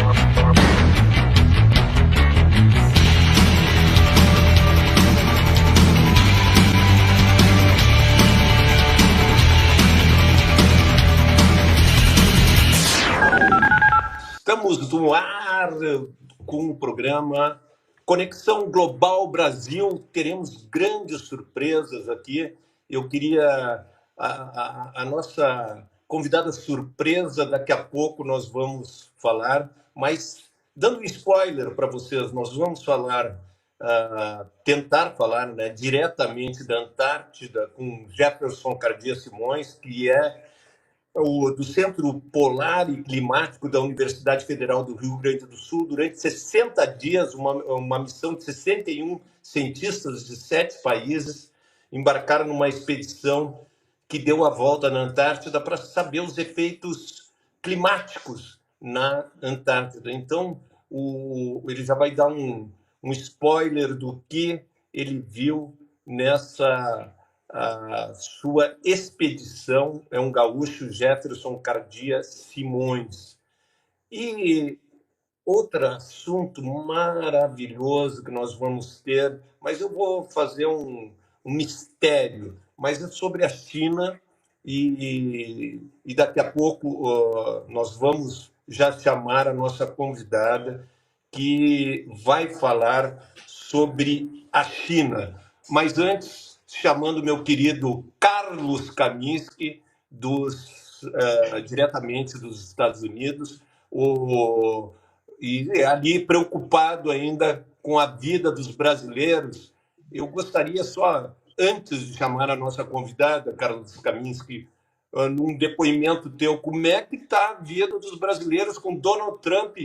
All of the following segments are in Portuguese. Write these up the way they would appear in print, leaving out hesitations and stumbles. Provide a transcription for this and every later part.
Estamos no ar com o programa Conexão Global Brasil. Teremos grandes surpresas aqui. Eu queria a nossa convidada surpresa, daqui a pouco nós vamos falar, mas dando um spoiler para vocês, nós vamos falar, tentar falar, né, diretamente da Antártida com Jefferson Cardia Simões, que é do Centro Polar e Climático da Universidade Federal do Rio Grande do Sul. Durante 60 dias, uma missão de 61 cientistas de 7 países embarcaram numa expedição que deu a volta na Antártida para saber os efeitos climáticos na Antártida. Então, ele já vai dar um spoiler do que ele viu nessa sua expedição. É um gaúcho, Jefferson Cardia Simões. E outro assunto maravilhoso que nós vamos ter, mas eu vou fazer um mistério, mas é sobre a China, e daqui a pouco nós vamos já chamar a nossa convidada, que vai falar sobre a China. Mas antes, chamando meu querido Carlos Kaminski, diretamente dos Estados Unidos, e ali preocupado ainda com a vida dos brasileiros. Eu gostaria só, antes de chamar a nossa convidada, Carlos Kaminski, num depoimento teu, como é que está a vida dos brasileiros com Donald Trump?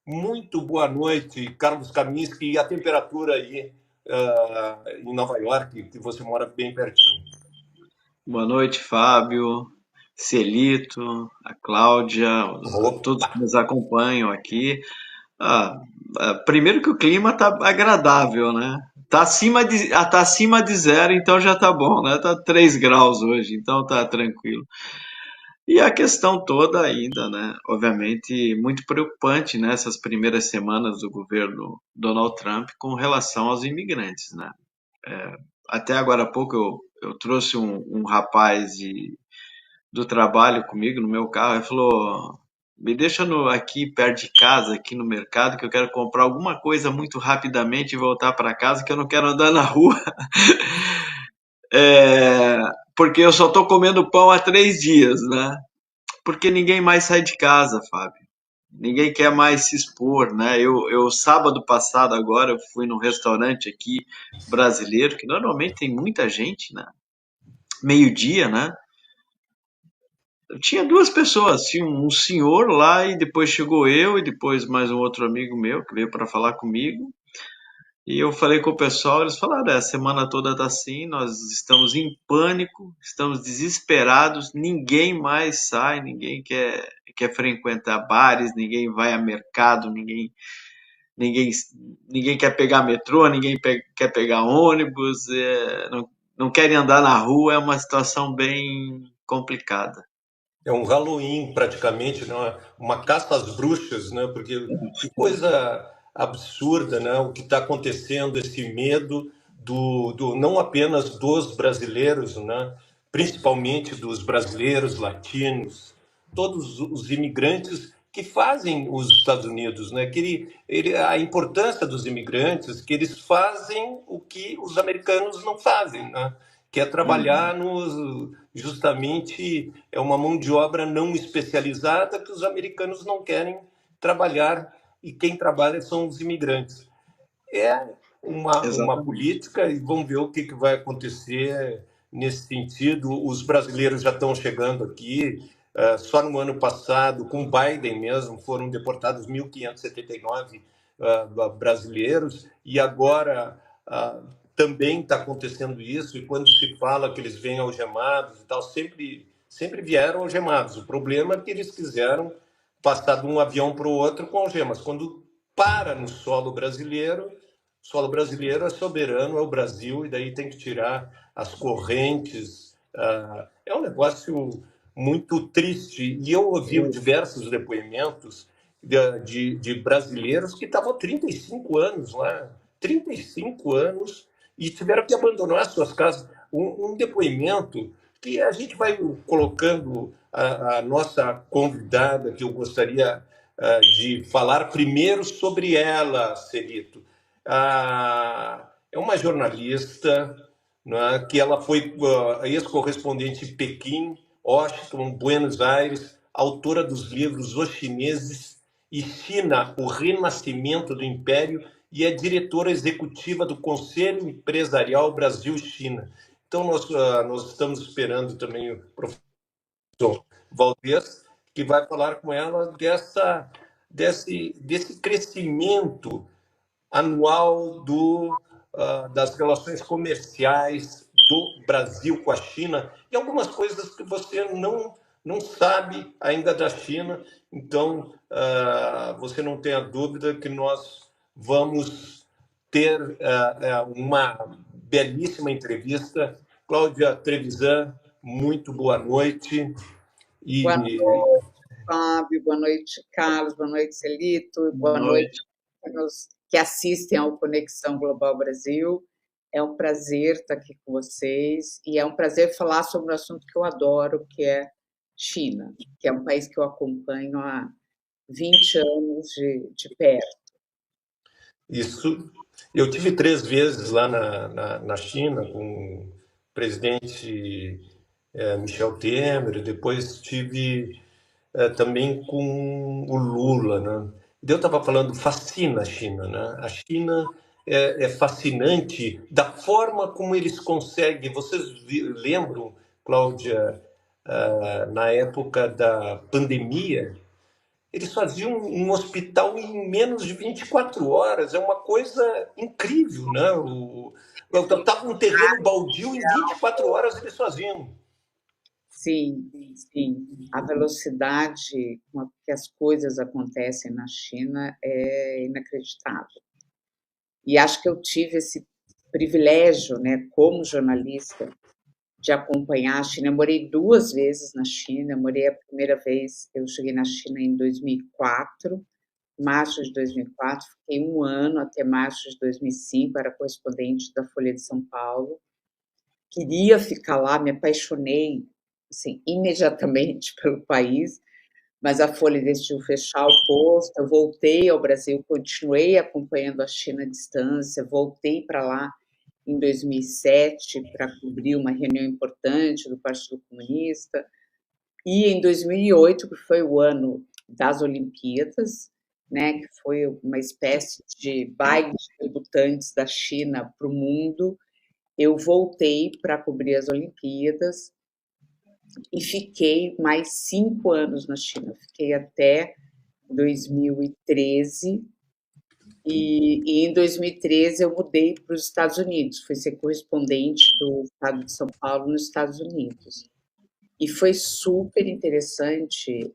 Muito boa noite, Carlos Kaminski, e a temperatura aí em Nova York, que você mora bem pertinho. Boa noite, Fábio, Celito, a Cláudia, todos que nos acompanham aqui. Primeiro que o clima está agradável, né? Tá acima de zero, então já tá bom, né? Tá 3 graus hoje, então tá tranquilo. E a questão toda ainda, né? Obviamente, muito preocupante nessas primeiras semanas do governo Donald Trump com relação aos imigrantes, né? Até agora há pouco eu trouxe um rapaz do trabalho comigo no meu carro e falou: me deixa aqui perto de casa, aqui no mercado, que eu quero comprar alguma coisa muito rapidamente e voltar para casa, que eu não quero andar na rua. Porque eu só estou comendo pão há 3 dias, né? Porque ninguém mais sai de casa, Fábio. Ninguém quer mais se expor, né? Eu sábado passado agora, eu fui num restaurante aqui brasileiro, que normalmente tem muita gente, né? Meio-dia, né? Tinha 2 pessoas, tinha um senhor lá e depois chegou eu e depois mais um outro amigo meu que veio para falar comigo. E eu falei com o pessoal, eles falaram: a semana toda tá assim, nós estamos em pânico, estamos desesperados, ninguém mais sai, ninguém quer frequentar bares, ninguém vai a mercado, ninguém, ninguém quer pegar metrô, ninguém quer pegar ônibus, não querem andar na rua, é uma situação bem complicada. É um Halloween, praticamente, né? Uma caça às bruxas, né? Porque que coisa absurda, né? O que está acontecendo, esse medo não apenas dos brasileiros, né? Principalmente dos brasileiros, latinos, todos os imigrantes que fazem os Estados Unidos, né? A importância dos imigrantes, que eles fazem o que os americanos não fazem, né? Que é trabalhar justamente é uma mão de obra não especializada que os americanos não querem trabalhar, e quem trabalha são os imigrantes. É uma política, e vamos ver o que vai acontecer nesse sentido. Os brasileiros já estão chegando aqui. Só no ano passado, com Biden mesmo, foram deportados 1.579 brasileiros, e agora também está acontecendo isso. E quando se fala que eles vêm algemados e tal, sempre vieram algemados. O problema é que eles quiseram passar de um avião para o outro com algemas. Quando para no solo brasileiro é soberano, é o Brasil, e daí tem que tirar as correntes. É um negócio muito triste. E eu ouvi diversos depoimentos de brasileiros que estavam há 35 anos lá, 35 anos, e tiveram que abandonar suas casas. Um depoimento que a gente vai colocando a nossa convidada, que eu gostaria de falar primeiro sobre ela, Celito. É uma jornalista, né, que ela foi ex-correspondente em Pequim, Washington, Buenos Aires, autora dos livros Os Chineses e China, o Renascimento do Império, e é diretora executiva do Conselho Empresarial Brasil-China. Então, nós estamos esperando também o professor Valdez, que vai falar com ela desse crescimento anual das relações comerciais do Brasil com a China e algumas coisas que você não sabe ainda da China. Então, você não tenha dúvida que nós vamos ter uma belíssima entrevista. Cláudia Trevisan, muito boa noite. Boa noite, Fábio, boa noite, Carlos, boa noite, Celito, boa noite que assistem ao Conexão Global Brasil. É um prazer estar aqui com vocês e é um prazer falar sobre um assunto que eu adoro, que é China, que é um país que eu acompanho há 20 anos de perto. Isso. Eu tive 3 vezes lá na China com o presidente Michel Temer, e depois tive também com o Lula, né? Eu estava falando, fascina a China, né? A China é fascinante da forma como eles conseguem. Vocês lembram, Cláudia, na época da pandemia, eles faziam um hospital em menos de 24 horas. É uma coisa incrível, né? Estava um terreno baldio, em 24 horas eles faziam. Sim, sim. A velocidade com que as coisas acontecem na China é inacreditável. E acho que eu tive esse privilégio, né, como jornalista, de acompanhar a China. Eu morei 2 vezes na China. Eu morei a primeira vez, eu cheguei na China em 2004, março de 2004, fiquei 1 ano até março de 2005, era correspondente da Folha de São Paulo. Queria ficar lá, me apaixonei assim, imediatamente pelo país, mas a Folha decidiu fechar o posto. Eu voltei ao Brasil, continuei acompanhando a China à distância, voltei para lá em 2007 para cobrir uma reunião importante do Partido Comunista, e em 2008, que foi o ano das Olimpíadas, né, que foi uma espécie de baile de debutantes da China para o mundo, eu voltei para cobrir as Olimpíadas e fiquei mais 5 anos na China. Fiquei até 2013, e em 2013 eu mudei para os Estados Unidos, fui ser correspondente do estado de São Paulo nos Estados Unidos. E foi super interessante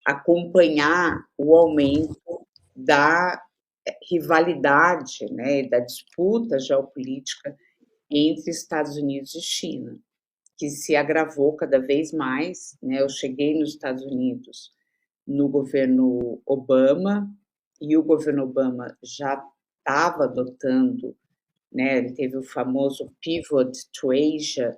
acompanhar o aumento da rivalidade, né, da disputa geopolítica entre Estados Unidos e China, que se agravou cada vez mais, né? Eu cheguei nos Estados Unidos no governo Obama, e o governo Obama já estava adotando, né? Ele teve o famoso Pivot to Asia,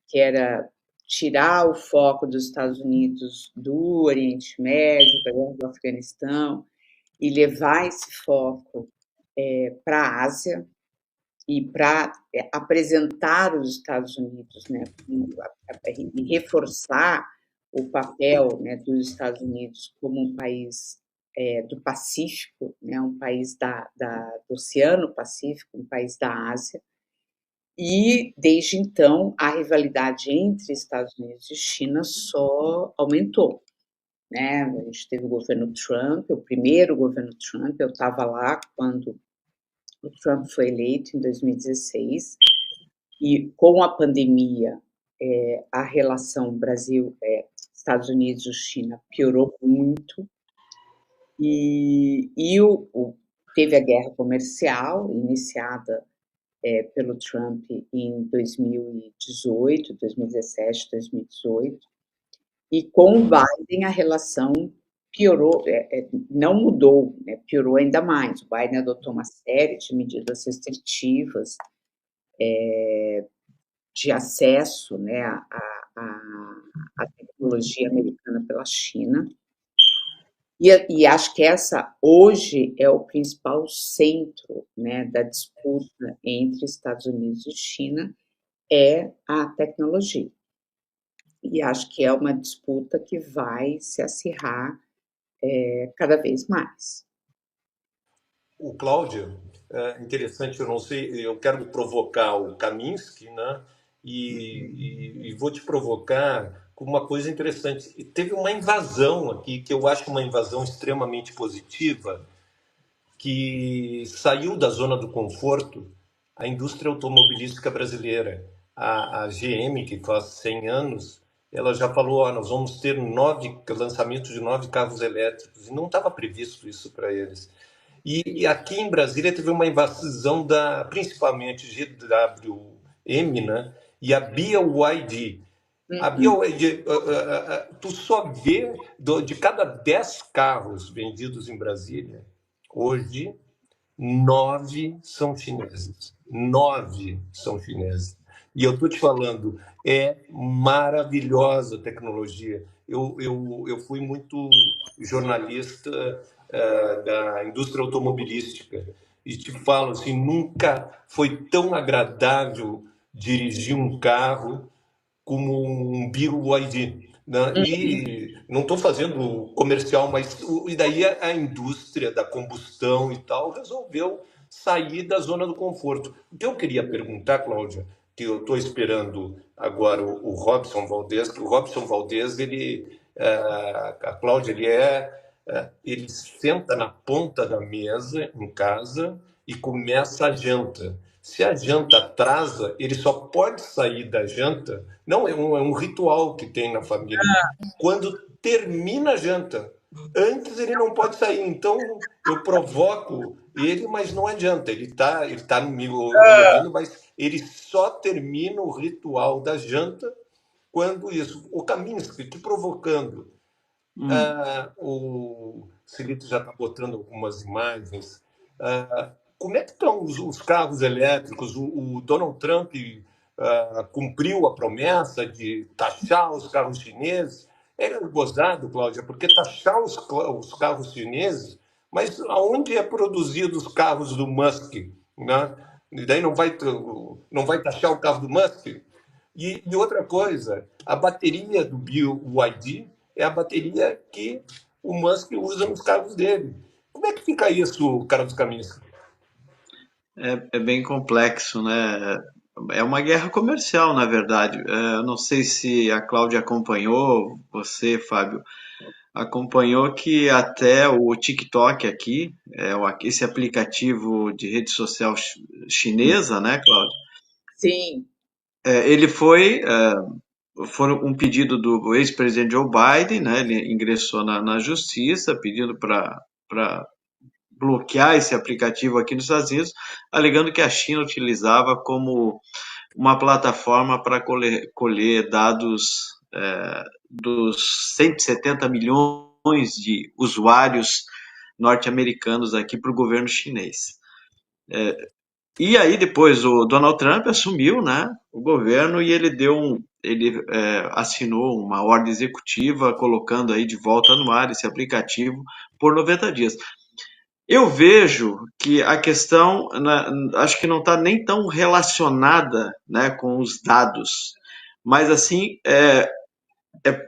que era tirar o foco dos Estados Unidos do Oriente Médio, da guerra do Afeganistão, e levar esse foco para a Ásia, e para apresentar os Estados Unidos, né, e reforçar o papel, né, dos Estados Unidos como um país do Pacífico, né, um país do Oceano Pacífico, um país da Ásia. E, desde então, a rivalidade entre Estados Unidos e China só aumentou, né? A gente teve o governo Trump, o primeiro governo Trump. Eu estava lá quando o Trump foi eleito em 2016, e com a pandemia, a relação Brasil, Estados Unidos e China piorou muito, e teve a guerra comercial iniciada pelo Trump em 2018, 2017, 2018, e com o Biden a relação piorou, não mudou, né, piorou ainda mais. O Biden adotou uma série de medidas restritivas de acesso, né, à tecnologia americana pela China. E acho que essa, hoje, é o principal centro, né, da disputa entre Estados Unidos e China, é a tecnologia. E acho que é uma disputa que vai se acirrar cada vez mais. O Cláudio, interessante, eu não sei, eu quero provocar o Kaminsky, né? E vou te provocar com uma coisa interessante. Teve uma invasão aqui, que eu acho uma invasão extremamente positiva, que saiu da zona do conforto a indústria automobilística brasileira. A GM, que faz 100 anos, ela já falou, nós vamos ter lançamentos de 9 carros elétricos, e não estava previsto isso para eles. E aqui em Brasília teve uma invasão principalmente GWM, né? E a BYD. A BYD, tu só vê de cada 10 carros vendidos em Brasília, hoje, 9 são chineses. 9 são chineses. E eu estou te falando, é maravilhosa a tecnologia. Eu fui muito jornalista da indústria automobilística e te falo assim, nunca foi tão agradável dirigir um carro como um BYD, né? E não estou fazendo comercial, mas e daí a indústria da combustão e tal resolveu sair da zona do conforto. O que eu queria perguntar, Cláudia, que eu estou esperando agora o Robson Valdez, que o Robson Valdez, a Cláudia, ele senta na ponta da mesa em casa e começa a janta. Se a janta atrasa, ele só pode sair da janta. Não, é um ritual que tem na família. Quando termina a janta. Antes ele não pode sair. Então eu provoco ele, mas não adianta. Ele tá me ouvindo, mas ele só termina o ritual da janta quando isso. O Kaminsky te provocando. O Celito já está botando algumas imagens. Como é que estão os carros elétricos? O Donald Trump cumpriu a promessa de taxar os carros chineses. É gozado, Cláudia, porque taxar os carros chineses, mas aonde é produzido os carros do Musk? Né? E daí não vai taxar o carro do Musk? E outra coisa, a bateria do BYD é a bateria que o Musk usa nos carros dele. Como é que fica isso, Carlos Caminhos? É bem complexo, né? É uma guerra comercial, na verdade. Eu não sei se a Cláudia acompanhou, você, Fábio, acompanhou que até o TikTok aqui, esse aplicativo de rede social chinesa, né, Cláudia? Sim. Ele foi um pedido do ex-presidente Joe Biden, né? Ele ingressou na justiça pedindo para bloquear esse aplicativo aqui nos Estados Unidos, alegando que a China utilizava como uma plataforma para colher dados dos 170 milhões de usuários norte-americanos aqui para o governo chinês. E aí depois o Donald Trump assumiu, né, o governo e ele assinou uma ordem executiva colocando aí de volta no ar esse aplicativo por 90 dias. Eu vejo que a questão, né, acho que não está nem tão relacionada, né, com os dados, mas assim,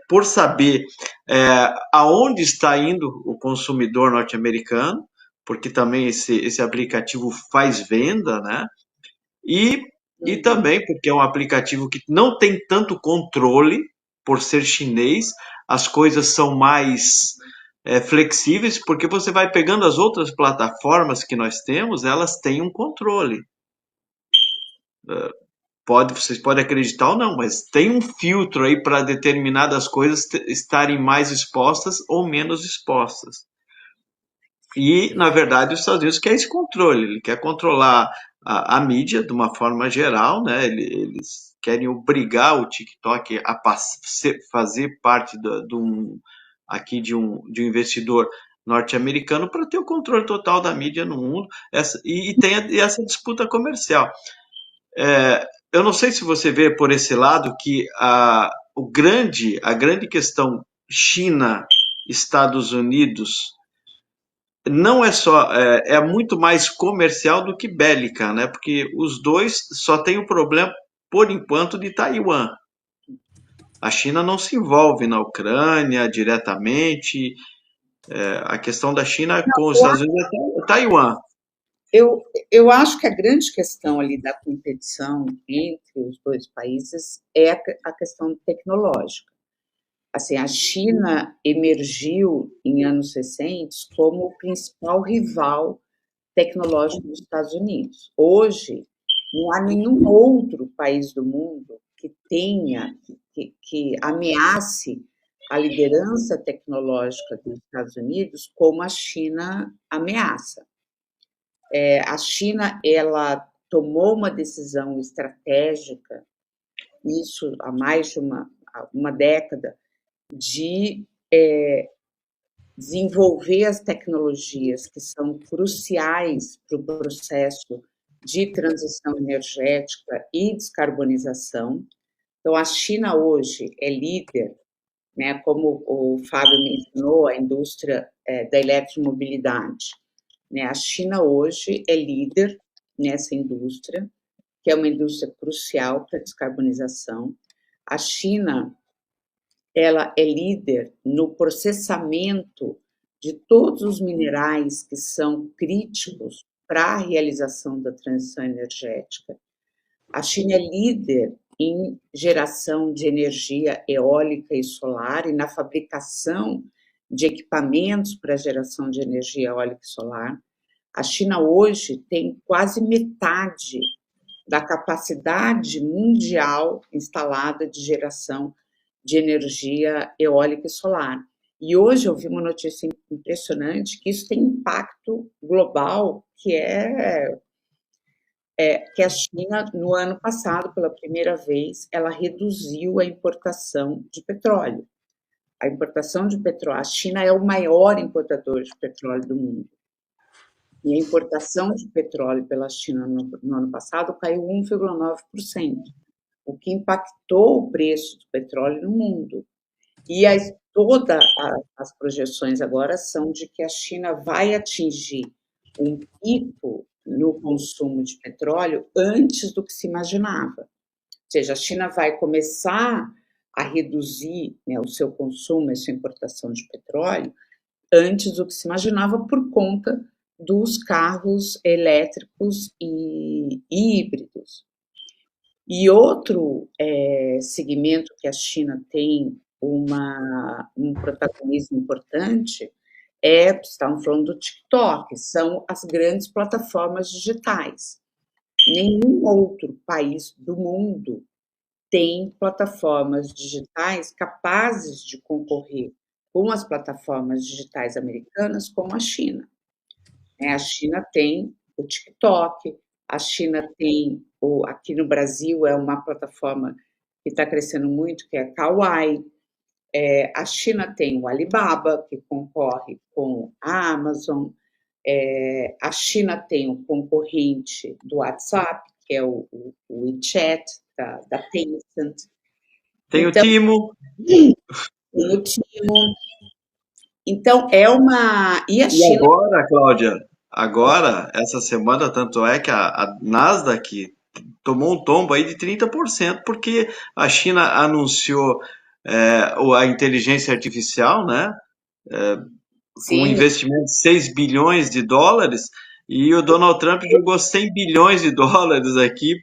por saber aonde está indo o consumidor norte-americano, porque também esse aplicativo faz venda, né? E também porque é um aplicativo que não tem tanto controle, por ser chinês, as coisas são mais flexíveis, porque você vai pegando as outras plataformas que nós temos, elas têm um controle. Vocês podem acreditar ou não, mas tem um filtro aí para determinadas coisas estarem mais expostas ou menos expostas. E, na verdade, os Estados Unidos quer esse controle, ele quer controlar a mídia de uma forma geral, né? Eles querem obrigar o TikTok a fazer parte de um aqui de um investidor norte-americano para ter o controle total da mídia no mundo e tem essa disputa comercial. Eu não sei se você vê por esse lado que a grande questão China-Estados Unidos não é só, é muito mais comercial do que bélica, né? Porque os dois só têm o problema, por enquanto, de Taiwan. A China não se envolve na Ucrânia diretamente. A questão da China com os Estados Unidos é Taiwan. Eu acho que a grande questão ali da competição entre os dois países é a questão tecnológica. Assim, a China emergiu em anos recentes como o principal rival tecnológico dos Estados Unidos. Hoje, não há nenhum outro país do mundo que tenha, que ameace a liderança tecnológica dos Estados Unidos como a China ameaça. A China, ela tomou uma decisão estratégica, isso há mais de uma década, de desenvolver as tecnologias que são cruciais para o processo de transição energética e descarbonização. Então, a China hoje é líder, né, como o Fábio mencionou, a indústria da eletromobilidade. Né? A China hoje é líder nessa indústria, que é uma indústria crucial para a descarbonização. A China, ela é líder no processamento de todos os minerais que são críticos para a realização da transição energética. A China é líder em geração de energia eólica e solar e na fabricação de equipamentos para geração de energia eólica e solar. A China hoje tem quase metade da capacidade mundial instalada de geração de energia eólica e solar. E hoje eu vi uma notícia impressionante que isso tem impacto global, que que a China, no ano passado, pela primeira vez, ela reduziu a importação de petróleo. A importação de petróleo, a China é o maior importador de petróleo do mundo. E a importação de petróleo pela China no ano passado caiu 1,9%, o que impactou o preço do petróleo no mundo. E todas as projeções agora são de que a China vai atingir um pico no consumo de petróleo antes do que se imaginava. Ou seja, a China vai começar a reduzir, né, o seu consumo e sua importação de petróleo antes do que se imaginava por conta dos carros elétricos e híbridos. E outro segmento que a China tem um protagonismo importante estamos falando do TikTok, são as grandes plataformas digitais. Nenhum outro país do mundo tem plataformas digitais capazes de concorrer com as plataformas digitais americanas como a China. A China tem o TikTok, a China tem, aqui no Brasil, é uma plataforma que está crescendo muito, que é a Kawaii. A China tem o Alibaba, que concorre com a Amazon. A China tem o concorrente do WhatsApp, que é o WeChat, da Tencent. Tem então, o Timo. Tem o Timo. Então, E a China... agora, Cláudia, essa semana, tanto é que a Nasdaq tomou um tombo aí de 30%, porque a China anunciou a inteligência artificial, né? Com um investimento de 6 bilhões de dólares, e o Donald Trump jogou 100 bilhões de dólares aqui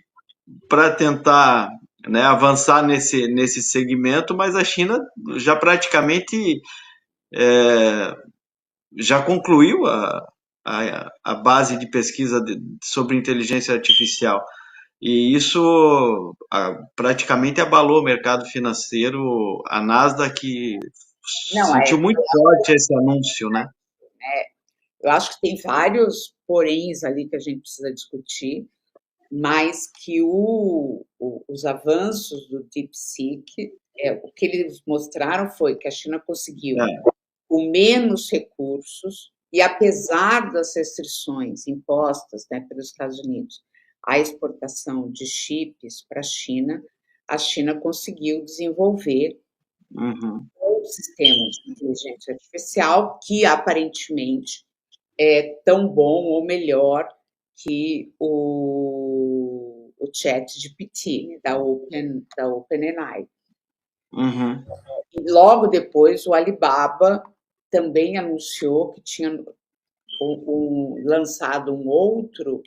para tentar, né, avançar nesse segmento, mas a China já praticamente já concluiu a base de pesquisa sobre inteligência artificial. E isso praticamente abalou o mercado financeiro. A Nasdaq sentiu muito forte esse anúncio, né? Eu acho que tem vários poréns ali que a gente precisa discutir, mas que os avanços do DeepSeek, o que eles mostraram foi que a China conseguiu com menos recursos, e apesar das restrições impostas, né, pelos Estados Unidos à exportação de chips para a China conseguiu desenvolver um sistema de inteligência artificial que aparentemente é tão bom ou melhor que o ChatGPT, né, da OpenAI. E logo depois o Alibaba também anunciou que tinha lançado um outro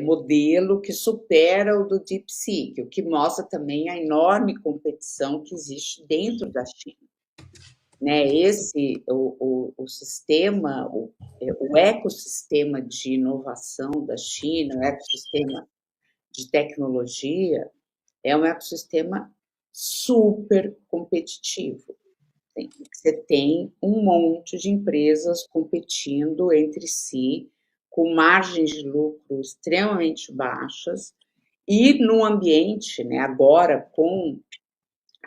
modelo que supera o do DeepSeek, o que mostra também a enorme competição que existe dentro da China. Né? O sistema, o ecossistema de inovação da China, o ecossistema de tecnologia, é um ecossistema super competitivo. Você tem um monte de empresas competindo entre si, com margens de lucro extremamente baixas, e no ambiente, né, agora com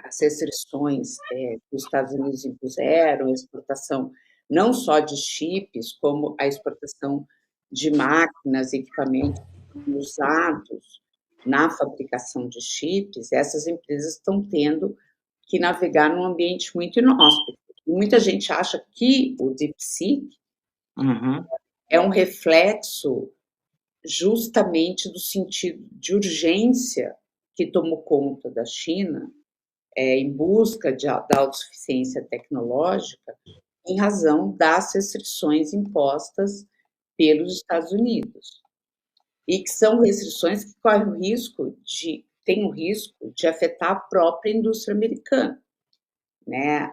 as restrições que os Estados Unidos impuseram, a exportação não só de chips, como a exportação de máquinas, equipamentos usados na fabricação de chips, essas empresas estão tendo que navegar num ambiente muito inóspito. Muita gente acha que o DeepSeek é um reflexo justamente do sentido de urgência que tomou conta da China em busca da autossuficiência tecnológica em razão das restrições impostas pelos Estados Unidos. E que são restrições que têm o risco de afetar a própria indústria americana. Né?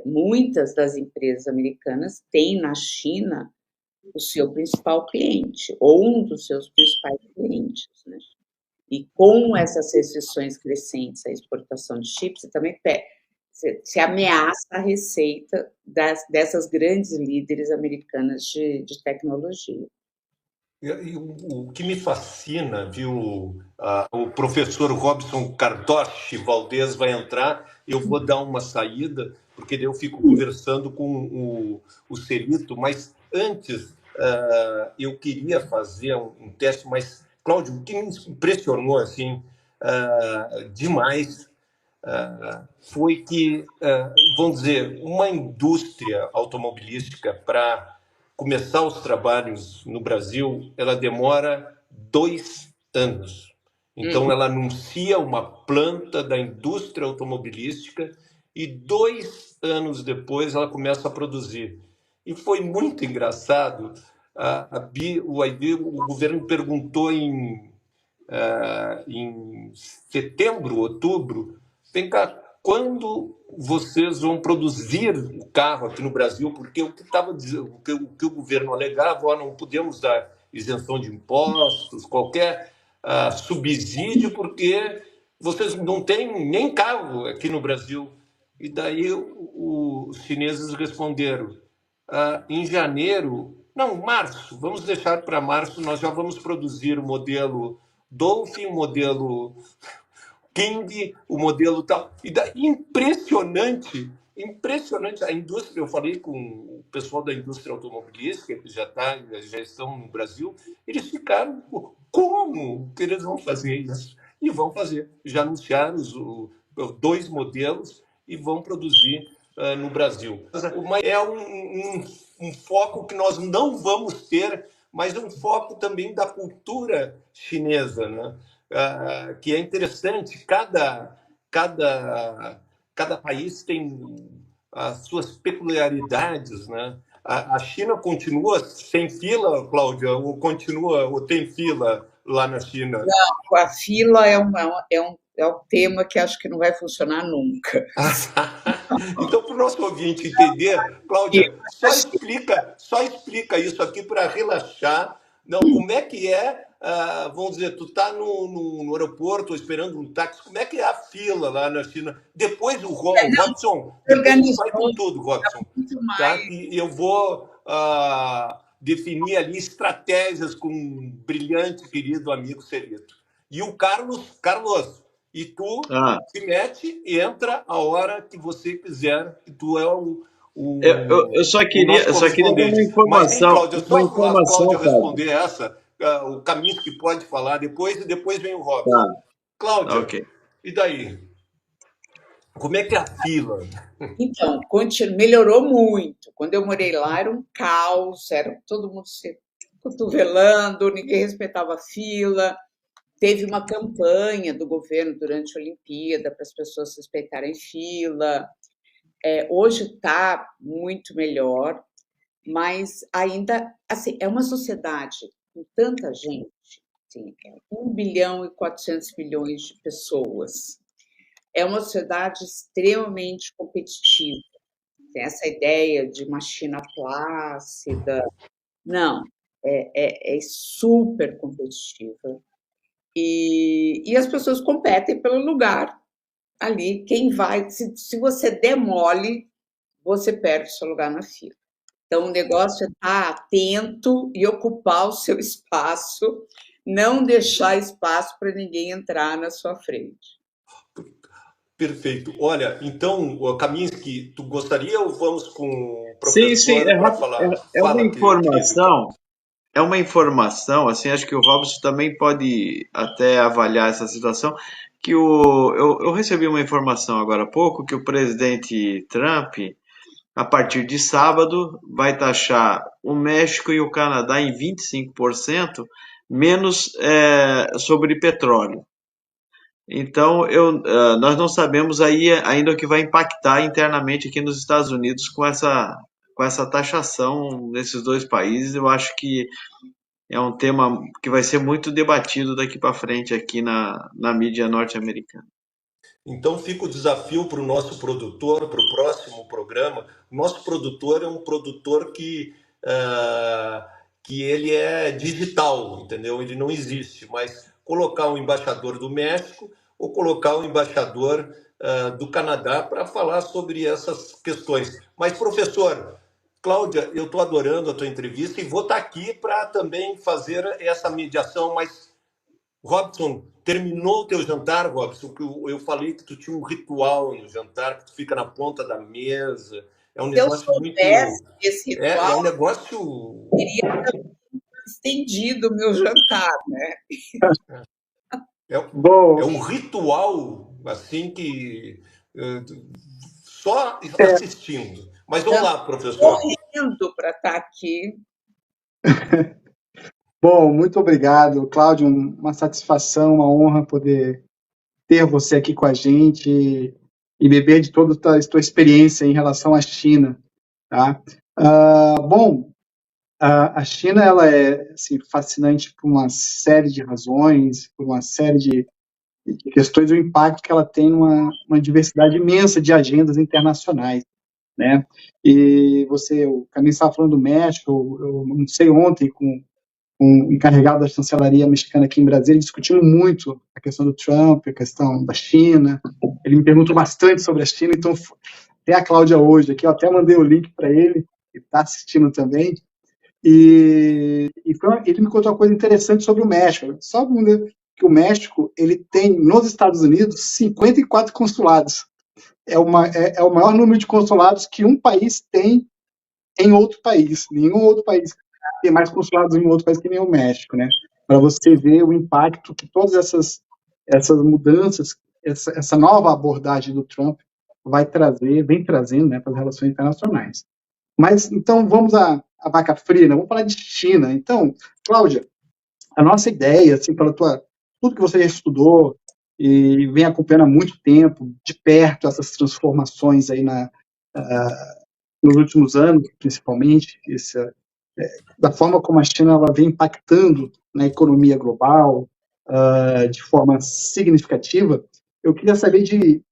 Muitas das empresas americanas têm na China o seu principal cliente, ou um dos seus principais clientes. Né? E com essas restrições crescentes à exportação de chips, você também se ameaça a receita dessas grandes líderes americanas de tecnologia. E o que me fascina, viu, o professor Robson Cardoche Valdez vai entrar, eu vou dar uma saída, porque daí eu fico conversando com o Celito, mas antes eu queria fazer um teste, mas, Cláudio, o que me impressionou assim, demais foi que, vamos dizer, uma indústria automobilística para começar os trabalhos no Brasil, ela demora 2 anos. Então, ela anuncia uma planta da indústria automobilística e 2 anos depois ela começa a produzir. E foi muito engraçado. O governo perguntou em setembro, outubro, vem cá, quando vocês vão produzir o carro aqui no Brasil? Porque o que o governo alegava, não podemos dar isenção de impostos, qualquer subsídio, porque vocês não têm nem carro aqui no Brasil. E daí os chineses responderam, em janeiro, não, março, vamos deixar para março, nós já vamos produzir o modelo Dolphin, o modelo King, o modelo tal. E daí, impressionante a indústria. Eu falei com o pessoal da indústria automobilística, que já estão no Brasil, eles ficaram, como que eles vão fazer isso? E vão fazer. Já anunciaram os 2 modelos e vão produzir no Brasil. É um foco que nós não vamos ter, mas é um foco também da cultura chinesa, né? Que é interessante. Cada país tem as suas peculiaridades, né? A China continua sem fila, Cláudia, ou tem fila lá na China? Não, a fila é um tema que acho que não vai funcionar nunca. Então, para o nosso ouvinte entender, Cláudia, só explica isso aqui para relaxar. Não, como é que vamos dizer, tu está no aeroporto esperando um táxi, como é que é a fila lá na China? Depois o Robson, depois vai com tudo, Robson. Tá? E eu vou definir ali estratégias com um brilhante querido amigo Celito. E o Carlos, e tu se mete e entra a hora que você quiser, que tu é Eu só o nosso queria dar correspondente. Mas, hein, Cláudia, uma só a informação, Cláudia Fábio. responder essa, o caminho que pode falar depois, e depois vem o Robson. Tá, tá Cláudia, ok. e daí? Como é que é a fila? Então, melhorou muito. Quando eu morei lá, era um caos, era todo mundo se cotovelando, ninguém respeitava a fila. Teve uma campanha do governo durante a Olimpíada para as pessoas respeitarem fila. Hoje está muito melhor, mas ainda, assim, é uma sociedade com tanta gente, assim, 1 bilhão e 400 milhões de pessoas. É uma sociedade extremamente competitiva. Tem essa ideia de uma China plácida. Não, é super competitiva. E as pessoas competem pelo lugar ali. Quem vai, se você der mole, você perde o seu lugar na fila. Então, o negócio é estar atento e ocupar o seu espaço, não deixar espaço para ninguém entrar na sua frente. Perfeito. Olha, então, Kaminski, tu gostaria ou vamos com o Sim, sim, professor para falar? é uma Fala, querido. informação. É uma informação, assim, acho que o Robson também pode até avaliar essa situação, que eu recebi uma informação agora há pouco que o presidente Trump, a partir de sábado, vai taxar o México e o Canadá em 25% menos sobre petróleo. Então, nós não sabemos aí ainda o que vai impactar internamente aqui nos Estados Unidos com essa taxação nesses dois países. Eu acho que é um tema que vai ser muito debatido daqui para frente aqui na mídia norte-americana. Então fica o desafio para o nosso produtor, para o próximo programa. O nosso produtor é um produtor que ele é digital, entendeu? Ele não existe, mas colocar um embaixador do México ou colocar um embaixador do Canadá para falar sobre essas questões. Mas, professor, Cláudia, eu estou adorando a tua entrevista e vou estar aqui para também fazer essa mediação, mas Robson, terminou o teu jantar, Robson? Que eu falei que tu tinha um ritual no jantar, que tu fica na ponta da mesa. É um Se eu negócio soubesse muito. esse É ritual, um negócio. teria estendido o meu jantar, né? É, é Bom, um ritual, assim, que. eh, Só é, assistindo. Mas vamos Não, lá, professor. correndo para estar aqui. bom, muito obrigado, Cláudio. Uma satisfação, uma honra poder ter você aqui com a gente e beber de toda a tua experiência em relação à China, tá? Bom, a China ela é assim, fascinante por uma série de razões, por uma série de questões, o impacto que ela tem numa diversidade imensa de agendas internacionais, né? E o Camilo estava falando do México, eu não sei ontem com o encarregado da chancelaria mexicana aqui em Brasília, discutimos muito a questão do Trump, a questão da China. Ele me perguntou bastante sobre a China, então tem a Cláudia hoje aqui, eu até mandei o link para ele, ele está assistindo também. Ele me contou uma coisa interessante sobre o México. Sabe que o México ele tem nos Estados Unidos 54 consulados. É o maior número de consulados que um país tem em outro país. Nenhum outro país tem mais consulados em outro país que nem o México, né? Para você ver o impacto que todas essas mudanças, essa nova abordagem do Trump vem trazendo, né, para as relações internacionais. Mas então vamos à vaca fria, né? Vamos falar de China. Então, Cláudia, a nossa ideia, assim, tudo que você já estudou e vem acompanhando há muito tempo, de perto, essas transformações aí nos últimos anos, principalmente, da forma como a China ela vem impactando na economia global de forma significativa, eu queria saber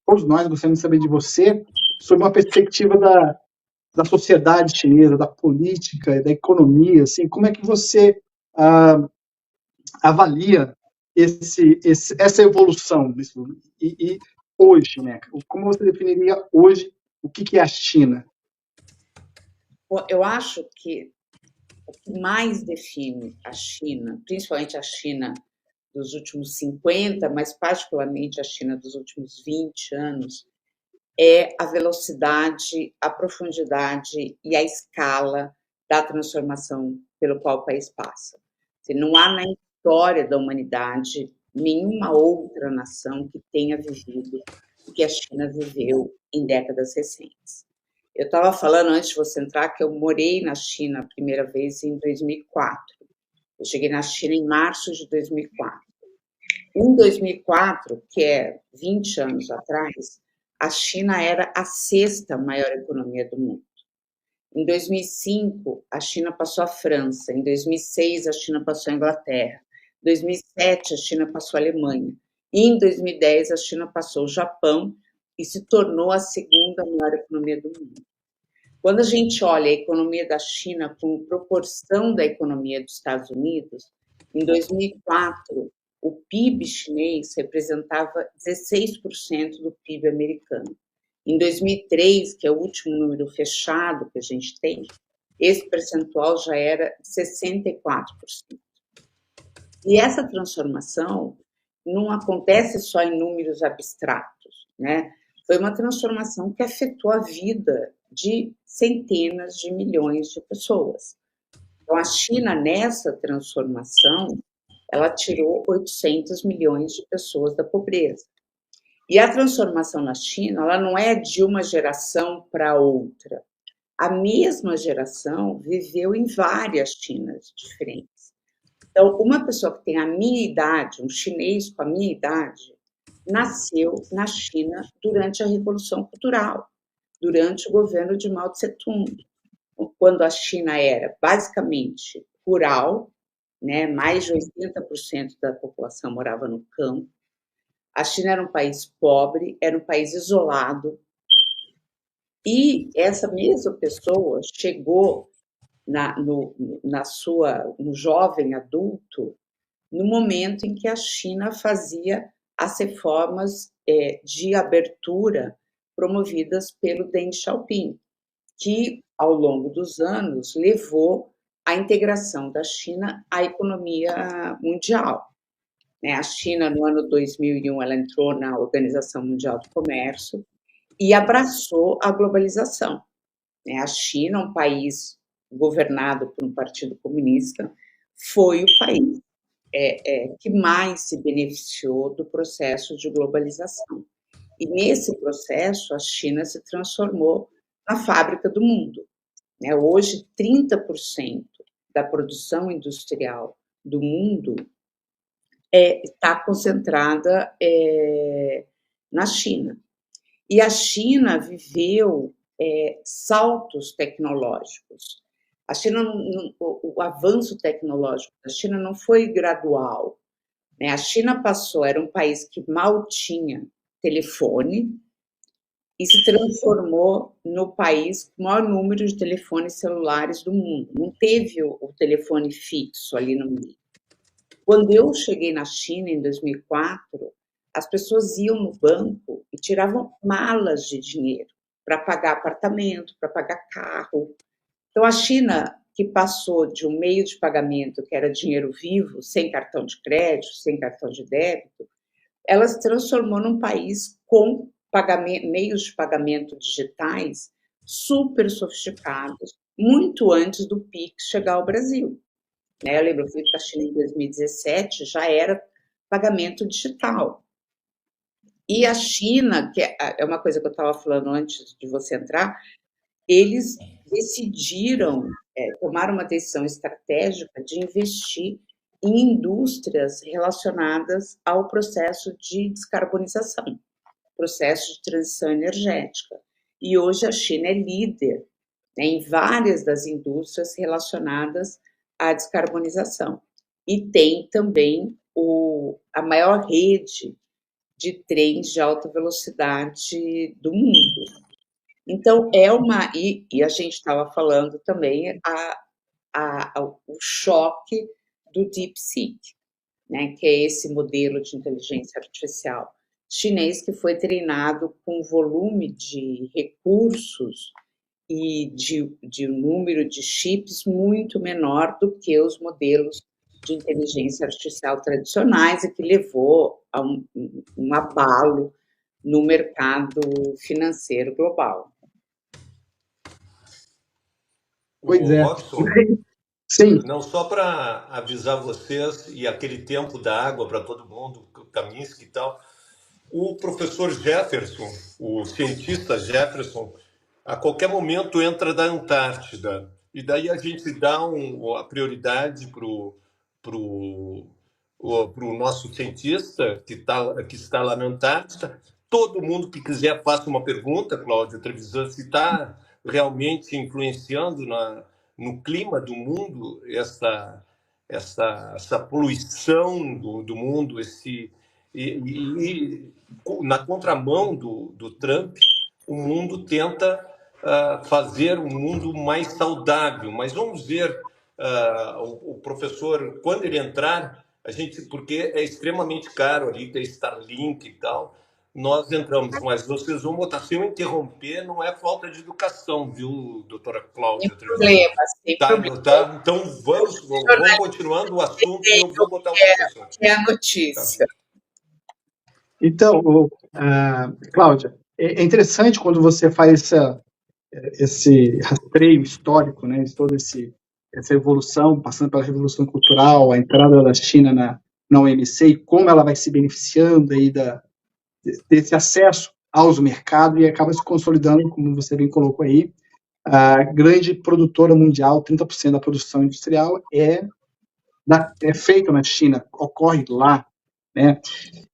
todos nós gostaríamos de saber de você, sobre uma perspectiva da sociedade chinesa, da política, da economia, assim, como é que você avalia essa evolução e hoje, né? Como você definiria hoje o que é a China? Eu acho que o que mais define a China, principalmente a China dos últimos 50, mas particularmente a China dos últimos 20 anos, é a velocidade, a profundidade e a escala da transformação pelo qual o país passa. Não há na história da humanidade nenhuma outra nação que tenha vivido o que a China viveu em décadas recentes. Eu estava falando antes de você entrar que eu morei na China a primeira vez em 2004. Eu cheguei na China em março de 2004. Em 2004, que é 20 anos atrás, a China era a 6ª maior economia do mundo. Em 2005, a China passou a França. Em 2006, a China passou a Inglaterra. Em 2007, a China passou a Alemanha. E em 2010, a China passou o Japão e se tornou a 2ª maior economia do mundo. Quando a gente olha a economia da China com proporção da economia dos Estados Unidos, em 2004, o PIB chinês representava 16% do PIB americano. Em 2003, que é o último número fechado que a gente tem, esse percentual já era 64%. E essa transformação não acontece só em números abstratos, né? Foi uma transformação que afetou a vida de centenas de milhões de pessoas. Então, a China, nessa transformação, ela tirou 800 milhões de pessoas da pobreza. E a transformação na China, ela não é de uma geração para outra. A mesma geração viveu em várias Chinas diferentes. Então, uma pessoa que tem a minha idade, um chinês com a minha idade, nasceu na China durante a Revolução Cultural, durante o governo de Mao Tse-tung, quando a China era basicamente rural, né, mais de 80% da população morava no campo. A China era um país pobre, era um país isolado, e essa mesma pessoa chegou no jovem adulto no momento em que a China fazia as reformas de abertura promovidas pelo Deng Xiaoping, que, ao longo dos anos, levou à integração da China à economia mundial. A China, no ano 2001, ela entrou na Organização Mundial do Comércio e abraçou a globalização. A China, um país governado por um partido comunista, foi o país que mais se beneficiou do processo de globalização. E, nesse processo, a China se transformou na fábrica do mundo. Hoje, 30% da produção industrial do mundo está concentrada na China. E a China viveu saltos tecnológicos. A China, o avanço tecnológico da China não foi gradual. A China era um país que mal tinha telefone e se transformou no país com o maior número de telefones celulares do mundo. Não teve o telefone fixo ali no meio. Quando eu cheguei na China, em 2004, as pessoas iam no banco e tiravam malas de dinheiro para pagar apartamento, para pagar carro. Então, a China, que passou de um meio de pagamento que era dinheiro vivo, sem cartão de crédito, sem cartão de débito, ela se transformou num país com meios de pagamento digitais super sofisticados, muito antes do Pix chegar ao Brasil. Eu lembro, eu fui para a China em 2017, já era pagamento digital. E a China, que é uma coisa que eu estava falando antes de você entrar, eles decidiram, tomar uma decisão estratégica de investir em indústrias relacionadas ao processo de descarbonização, processo de transição energética. E hoje a China é líder em várias das indústrias relacionadas à descarbonização. E tem também a maior rede de trens de alta velocidade do mundo. Então, e a gente estava falando também o choque do DeepSeek, que é esse modelo de inteligência artificial chinês que foi treinado com um volume de recursos e de um número de chips muito menor do que os modelos de inteligência artificial tradicionais e que levou a um abalo no mercado financeiro global. Pois é. Robson, Sim. não só para avisar vocês e aquele tempo da água para todo mundo, Kaminsky e tal, o professor Jefferson, o cientista Jefferson, a qualquer momento entra da Antártida. E daí a gente dá a prioridade para o nosso cientista que está lá na Antártida. Todo mundo que quiser faça uma pergunta, Cláudio Trevisan, se está realmente influenciando no clima do mundo essa poluição do mundo, e na contramão do Trump, o mundo tenta fazer um mundo mais saudável. Mas vamos ver o professor, quando ele entrar, porque é extremamente caro ali, tem Starlink e tal, nós entramos, mas vocês vão botar, se eu interromper, não é falta de educação, viu, doutora Cláudia? Sem problema, sem problema. Tá? Então vamos continuando o assunto e eu vou botar o professor. Que é a notícia. Tá. Então, Cláudia, é interessante quando você faz esse rastreio histórico, né, de toda essa evolução, passando pela Revolução Cultural, a entrada da China na OMC e como ela vai se beneficiando aí desse acesso aos mercados e acaba se consolidando, como você bem colocou aí, a grande produtora mundial, 30% da produção industrial é feita na China, ocorre lá, né?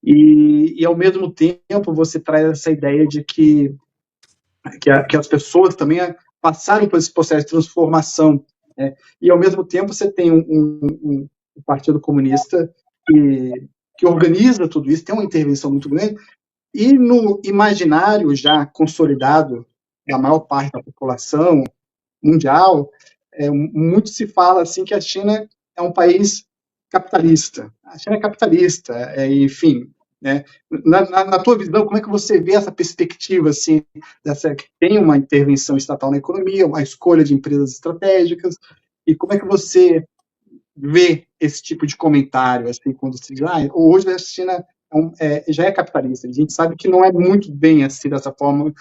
E ao mesmo tempo você traz essa ideia de que as pessoas também passaram por esse processo de transformação, né? E ao mesmo tempo você tem um Partido Comunista que organiza tudo isso, tem uma intervenção muito grande, e no imaginário já consolidado da maior parte da população mundial, muito se fala assim que a China é um país capitalista. A China é capitalista, enfim, né? Na tua visão, como é que você vê essa perspectiva assim, que tem uma intervenção estatal na economia, uma escolha de empresas estratégicas, e como é que você vê esse tipo de comentário, assim, quando se diz, hoje a China já é capitalista? A gente sabe que não é muito bem assim, dessa forma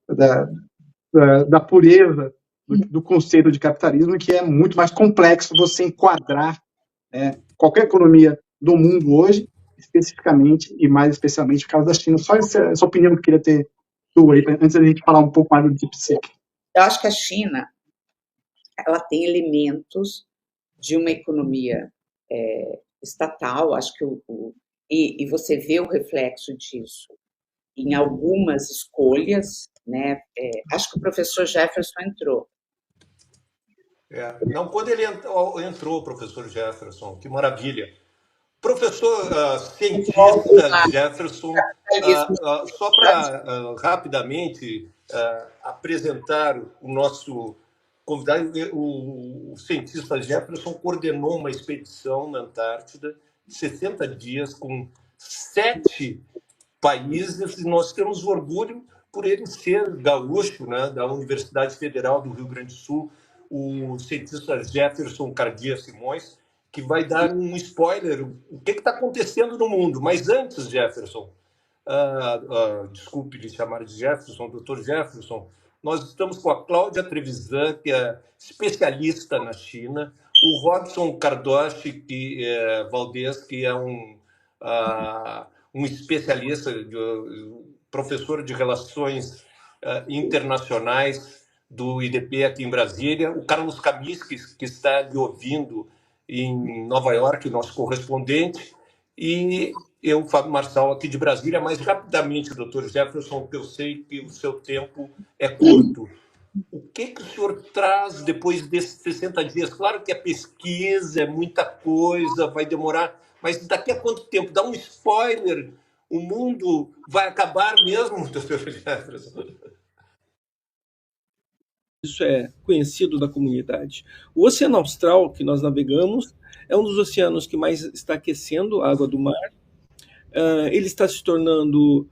da pureza do conceito de capitalismo, que é muito mais complexo você enquadrar qualquer economia do mundo hoje, especificamente, e mais especialmente o caso da China. Só essa opinião que eu queria ter tua aí, antes da gente falar um pouco mais do DeepSeek. Eu acho que a China ela tem elementos de uma economia estatal, acho que e você vê o reflexo disso em algumas escolhas, né? Acho que o professor Jefferson entrou. Não, quando ele entrou, o professor Jefferson, que maravilha. Professor cientista Jefferson, só para rapidamente apresentar o nosso convidado, o cientista Jefferson coordenou uma expedição na Antártida, 60 dias, com 7 países, e nós temos orgulho por ele ser gaúcho, né, da Universidade Federal do Rio Grande do Sul, o cientista Jefferson Cardia Simões, que vai dar um spoiler, o que está acontecendo no mundo. Mas antes, Jefferson, desculpe lhe chamar de Jefferson, doutor Jefferson, nós estamos com a Cláudia Trevisan, que é especialista na China, o Robson Cardoche Valdez, que é um especialista, professor de Relações Internacionais do IDP aqui em Brasília, o Carlos Kaminsky, que está lhe ouvindo em Nova York, nosso correspondente, e eu, Fábio Marçal, aqui de Brasília. Mais rapidamente, doutor Jefferson, porque eu sei que o seu tempo é curto. O que o senhor traz depois desses 60 dias? Claro que a pesquisa é muita coisa, vai demorar, mas daqui a quanto tempo? Dá um spoiler, o mundo vai acabar mesmo, doutor Jefferson? Isso é conhecido da comunidade. O Oceano Austral, que nós navegamos, é um dos oceanos que mais está aquecendo a água do mar. Ele está se tornando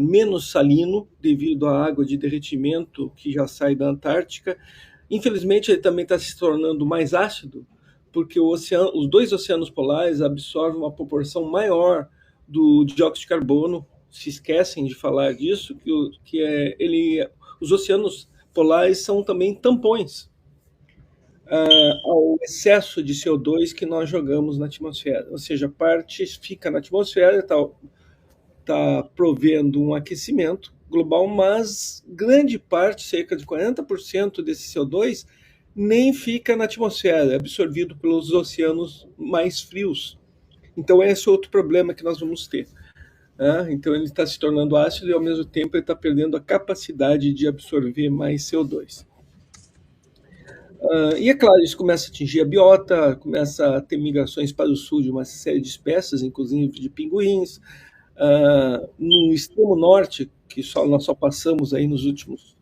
menos salino devido à água de derretimento que já sai da Antártica. Infelizmente, ele também está se tornando mais ácido, porque os 2 oceanos polares absorvem uma proporção maior do dióxido de carbono, se esquecem de falar disso, os oceanos polares são também tampões ao excesso de CO2 que nós jogamos na atmosfera. Ou seja, parte fica na atmosfera, está provendo um aquecimento global, mas grande parte, cerca de 40% desse CO2, nem fica na atmosfera, é absorvido pelos oceanos mais frios. Então, esse é outro problema que nós vamos ter. Então, ele está se tornando ácido e, ao mesmo tempo, ele está perdendo a capacidade de absorver mais CO2. E, é claro, isso começa a atingir a biota, começa a ter migrações para o sul de uma série de espécies, inclusive de pinguins. No extremo norte, que nós só passamos aí nos últimos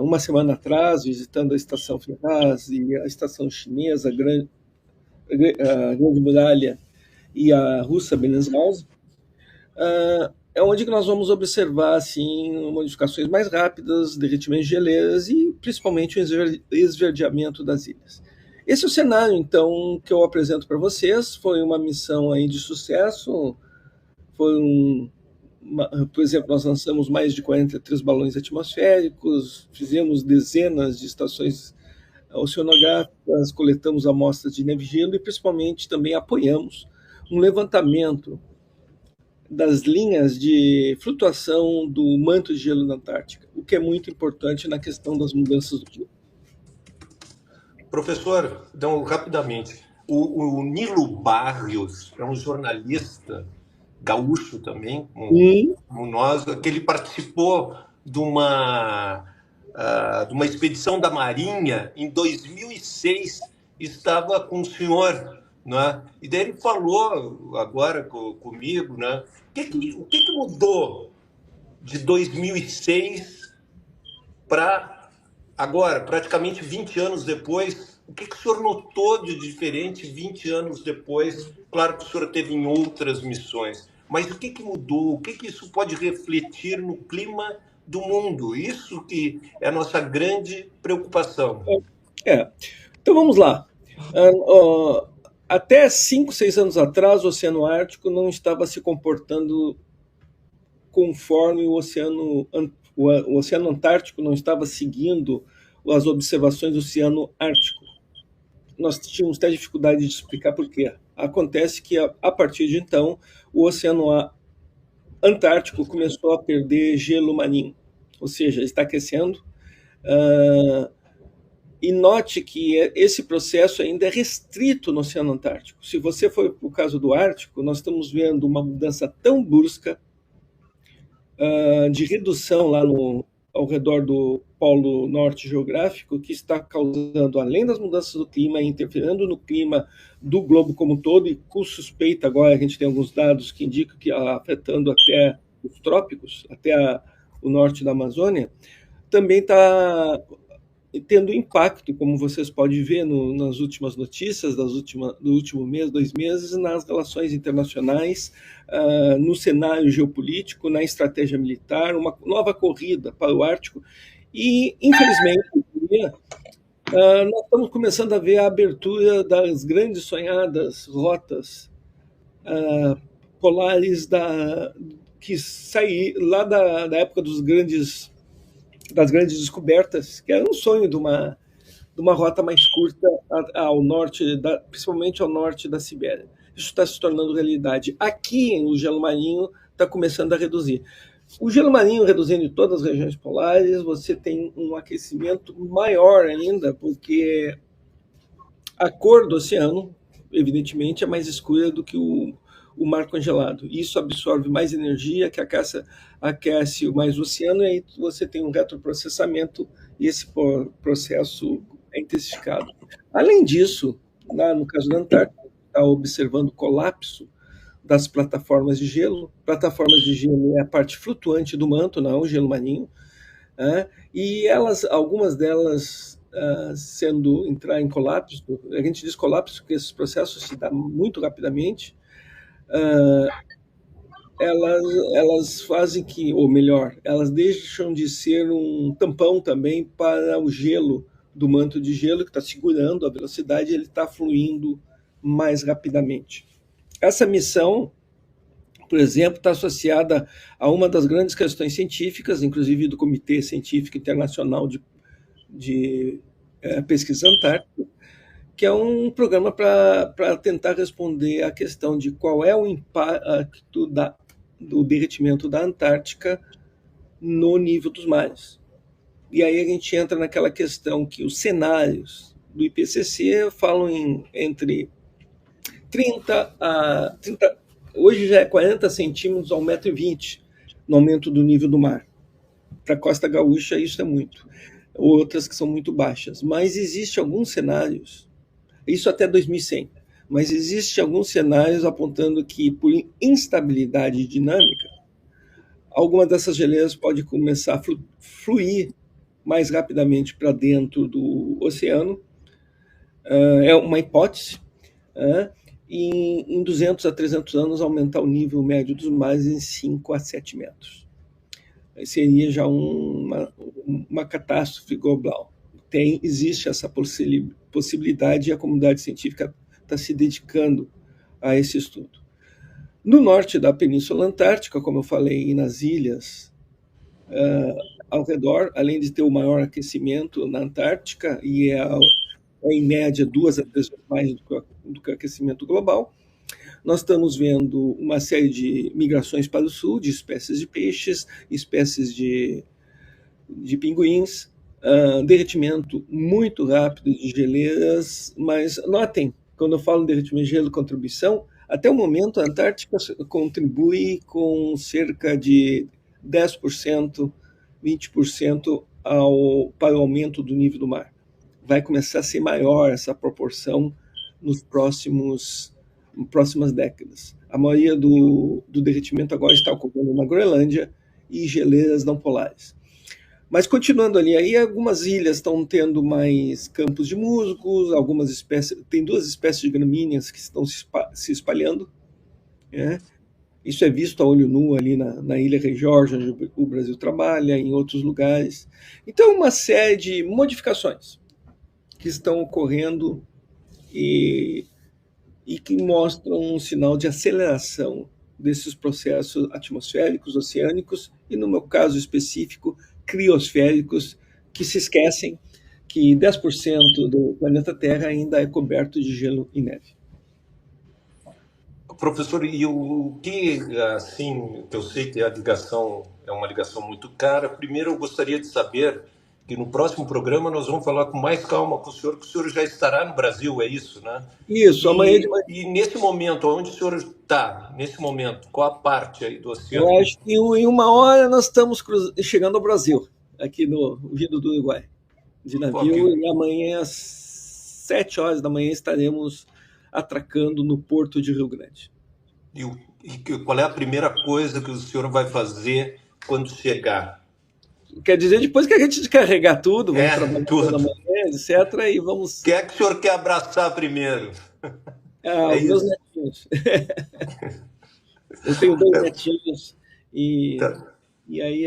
uma semana atrás, visitando a estação Ferraz e a estação chinesa, a Grande Muralha e a russa Belenzhausen, é onde que nós vamos observar assim, modificações mais rápidas, derretimentos de geleiras e principalmente o esverdeamento das ilhas. Esse é o cenário, então, que eu apresento para vocês. Foi uma missão aí de sucesso. Por exemplo, nós lançamos mais de 43 balões atmosféricos, fizemos dezenas de estações oceanográficas, coletamos amostras de neve e gelo e principalmente também apoiamos um levantamento das linhas de flutuação do manto de gelo na Antártica, o que é muito importante na questão das mudanças do gelo. Professor, então, rapidamente, o Nilo Barrios é um jornalista gaúcho também, como nós, que ele participou de uma expedição da Marinha em 2006, estava com o senhor, né? E daí ele falou agora comigo, né? O que mudou de 2006 para agora, praticamente 20 anos depois? O que o senhor notou de diferente 20 anos depois? Claro que o senhor teve em outras missões, mas o que mudou? O que isso pode refletir no clima do mundo? Isso que é a nossa grande preocupação. Então vamos lá. Até 5, 6 anos atrás, o Oceano Ártico não estava se comportando conforme o Oceano Antártico não estava seguindo as observações do Oceano Ártico. Nós tínhamos até dificuldade de explicar por quê. Acontece que, a partir de então, o Oceano Antártico começou a perder gelo marinho, ou seja, está aquecendo. E note que esse processo ainda é restrito no Oceano Antártico. Se você for para o caso do Ártico, nós estamos vendo uma mudança tão brusca de redução lá ao redor do Polo Norte geográfico, que está causando, além das mudanças do clima, interferindo no clima do globo como um todo, e com suspeita agora, a gente tem alguns dados que indicam que afetando até os trópicos, até o norte da Amazônia, também está tendo impacto, como vocês podem ver nas últimas notícias do último mês, 2 meses, nas relações internacionais, no cenário geopolítico, na estratégia militar, uma nova corrida para o Ártico. E, infelizmente, nós estamos começando a ver a abertura das grandes sonhadas rotas polares que saíram lá da época das grandes descobertas, que era um sonho de uma rota mais curta ao norte, principalmente ao norte da Sibéria. Isso está se tornando realidade. Aqui, o gelo marinho está começando a reduzir. O gelo marinho reduzindo em todas as regiões polares, você tem um aquecimento maior ainda, porque a cor do oceano, evidentemente, é mais escura do que o mar congelado. Isso absorve mais energia, que aquece mais o oceano, e aí você tem um retroprocessamento, e esse processo é intensificado. Além disso, no caso da Antártica, está observando o colapso das plataformas de gelo. Plataformas de gelo é a parte flutuante do manto, não o gelo marinho, e algumas delas entrar em colapso. A gente diz colapso porque esses processos se dão muito rapidamente. Elas fazem ou melhor, elas deixam de ser um tampão também para o gelo do manto de gelo, que está segurando a velocidade, ele está fluindo mais rapidamente. Essa missão, por exemplo, está associada a uma das grandes questões científicas, inclusive do Comitê Científico Internacional de Pesquisa Antártica, que é um programa para tentar responder à questão de qual é o impacto do derretimento da Antártica no nível dos mares. E aí a gente entra naquela questão que os cenários do IPCC falam entre 30 a 30, hoje já é 40 centímetros ao 1,20 m no aumento do nível do mar. Para a Costa Gaúcha isso é muito. Outras que são muito baixas. Mas existem alguns cenários, isso até 2100, mas existem alguns cenários apontando que, por instabilidade dinâmica, alguma dessas geleiras pode começar a fluir mais rapidamente para dentro do oceano. É uma hipótese. E em 200 a 300 anos aumentar o nível médio dos mares em 5 a 7 metros. Seria já uma catástrofe global. Existe essa possibilidade e a comunidade científica está se dedicando a esse estudo. No norte da Península Antártica, como eu falei, e nas ilhas ao redor, além de ter o maior aquecimento na Antártica, e é em média 2 a 3 vezes mais do que o aquecimento global, nós estamos vendo uma série de migrações para o sul, de espécies de peixes, espécies de pinguins, derretimento muito rápido de geleiras, mas notem, quando eu falo derretimento de gelo e contribuição, até o momento a Antártica contribui com cerca de 10%, 20% para o aumento do nível do mar. Vai começar a ser maior essa proporção nas próximas décadas. A maioria do derretimento agora está ocorrendo na Groenlândia e geleiras não polares. Mas continuando ali, aí algumas ilhas estão tendo mais campos de musgos, algumas espécies, tem 2 espécies de gramíneas que estão se espalhando. Isso é visto a olho nu ali na Ilha Rei Jorge, onde o Brasil trabalha, em outros lugares. Então, uma série de modificações que estão ocorrendo e que mostram um sinal de aceleração desses processos atmosféricos, oceânicos e, no meu caso específico, criosféricos, que se esquecem que 10% do planeta Terra ainda é coberto de gelo e neve. Professor, e o que, assim, eu sei que a ligação é uma ligação muito cara. Primeiro, eu gostaria de saber que no próximo programa nós vamos falar com mais calma com o senhor, que o senhor já estará no Brasil, é isso, né? Isso, amanhã de manhã. E nesse momento, onde o senhor está, nesse momento, qual a parte aí do oceano? Eu acho que em 1 hora nós estamos chegando ao Brasil, aqui vindo do Uruguai, de navio, e amanhã às 7 horas da manhã estaremos atracando no Porto de Rio Grande. E qual é a primeira coisa que o senhor vai fazer quando chegar? Quer dizer, depois que a gente descarregar tudo, vamos trabalhar tudo. Na manhã, etc., e vamos... Quem é que o senhor quer abraçar primeiro? Os meus netinhos. Eu tenho 2 netinhos, e aí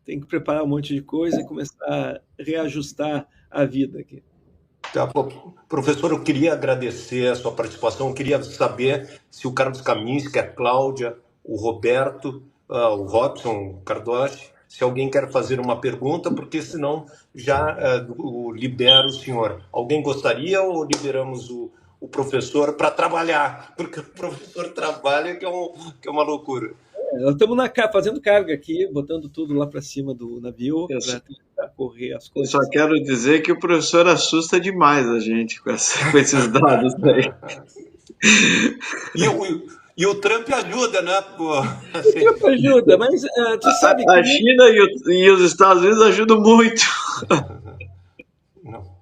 tem que preparar um monte de coisa e começar a reajustar a vida aqui. Tá, professor, eu queria agradecer a sua participação. Eu queria saber se o Carlos Kaminski, a Cláudia, o Roberto, o Robson Cardoche, se alguém quer fazer uma pergunta, porque senão já libero o senhor. Alguém gostaria ou liberamos o professor para trabalhar? Porque o professor trabalha, que é uma loucura. Nós estamos fazendo carga aqui, botando tudo lá para cima do navio para correr as coisas. Eu só quero dizer que o professor assusta demais a gente com esses dados aí. E o Trump ajuda, né? O Trump ajuda, mas tu sabe que... A China e os Estados Unidos ajudam muito. Não.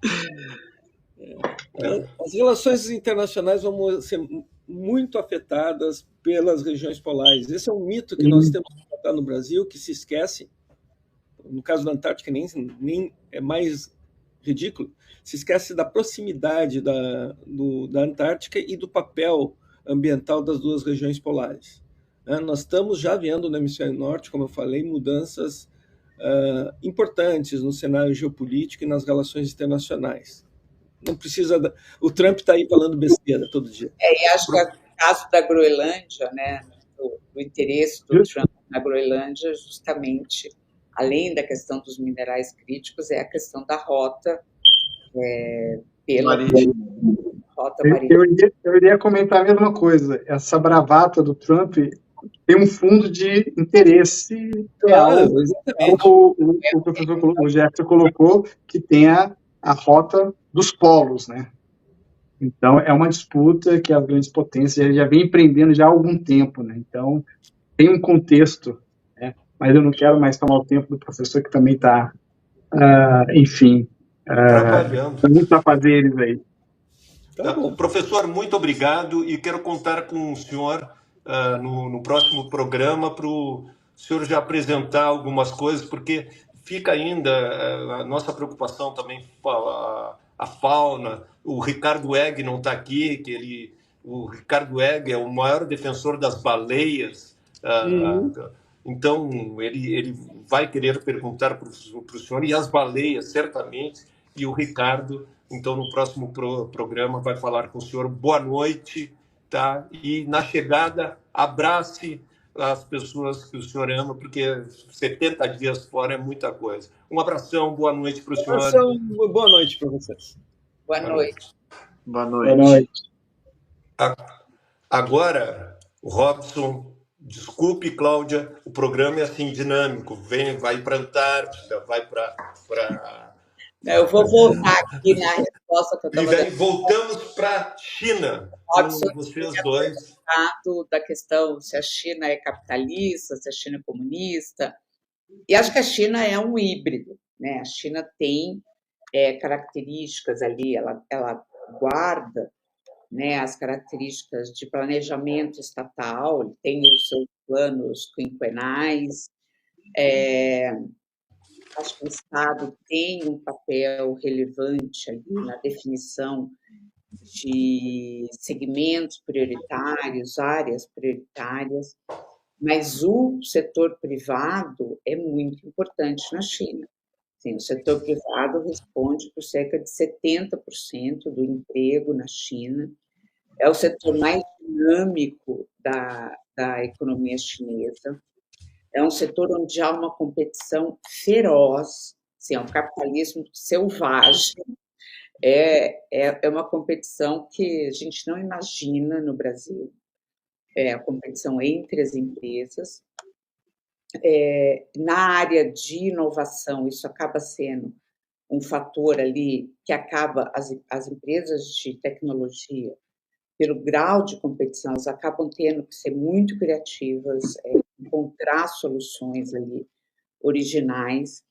As relações internacionais vão ser muito afetadas pelas regiões polares. Esse é um mito que nós temos que tratar no Brasil, que se esquece. No caso da Antártica, nem é mais ridículo. Se esquece da proximidade da Antártica e do papel ambiental das 2 regiões polares. Nós estamos já vendo no hemisfério norte, como eu falei, mudanças importantes no cenário geopolítico e nas relações internacionais. Não precisa... O Trump está aí falando besteira todo dia. E acho que o caso da Groenlândia, né, o interesse do Trump na Groenlândia, justamente, além da questão dos minerais críticos, é a questão da rota pela rota marítima. Eu iria comentar a mesma coisa. Essa bravata do Trump tem um fundo de interesse real, exatamente. como o professor o Jefferson colocou, que tem a rota dos polos, né? Então, é uma disputa que as grandes potências já vem empreendendo já há algum tempo, né? Então, tem um contexto, né? Mas eu não quero mais tomar o tempo do professor, que também está, enfim, Trabalhando. muitos afazeres aí. Tá bom. Professor, muito obrigado e quero contar com o senhor no próximo programa para o senhor já apresentar algumas coisas, porque fica ainda a nossa preocupação também a fauna. O Ricardo Egg não está aqui, o Ricardo Egg é o maior defensor das baleias. Então, ele vai querer perguntar para o senhor, e as baleias, certamente, e o Ricardo, então, no próximo programa, vai falar com o senhor. Boa noite, tá? E, na chegada, abrace as pessoas que o senhor ama, porque 70 dias fora é muita coisa. Um abração, boa noite para o senhor. Boa noite para vocês. Boa noite. Boa noite. Agora, o Robson, desculpe, Cláudia, o programa é assim dinâmico. Vai para a Antártida, vai para... Eu vou voltar aqui na resposta que eu estava dando. E voltamos para a China, com vocês dois. Da questão se a China é capitalista, se a China é comunista. E acho que a China é um híbrido, né? A China tem características ali, ela guarda, né, as características de planejamento estatal, tem os seus planos quinquenais. Acho que o Estado tem um papel relevante ali na definição de segmentos prioritários, áreas prioritárias, mas o setor privado é muito importante na China. Sim, o setor privado responde por cerca de 70% do emprego na China, é o setor mais dinâmico da economia chinesa, é um setor onde há uma competição feroz, assim, é um capitalismo selvagem, é uma competição que a gente não imagina no Brasil, é a competição entre as empresas. Na área de inovação, isso acaba sendo um fator ali que acaba, as empresas de tecnologia, pelo grau de competição, elas acabam tendo que ser muito criativas, encontrar soluções ali originais.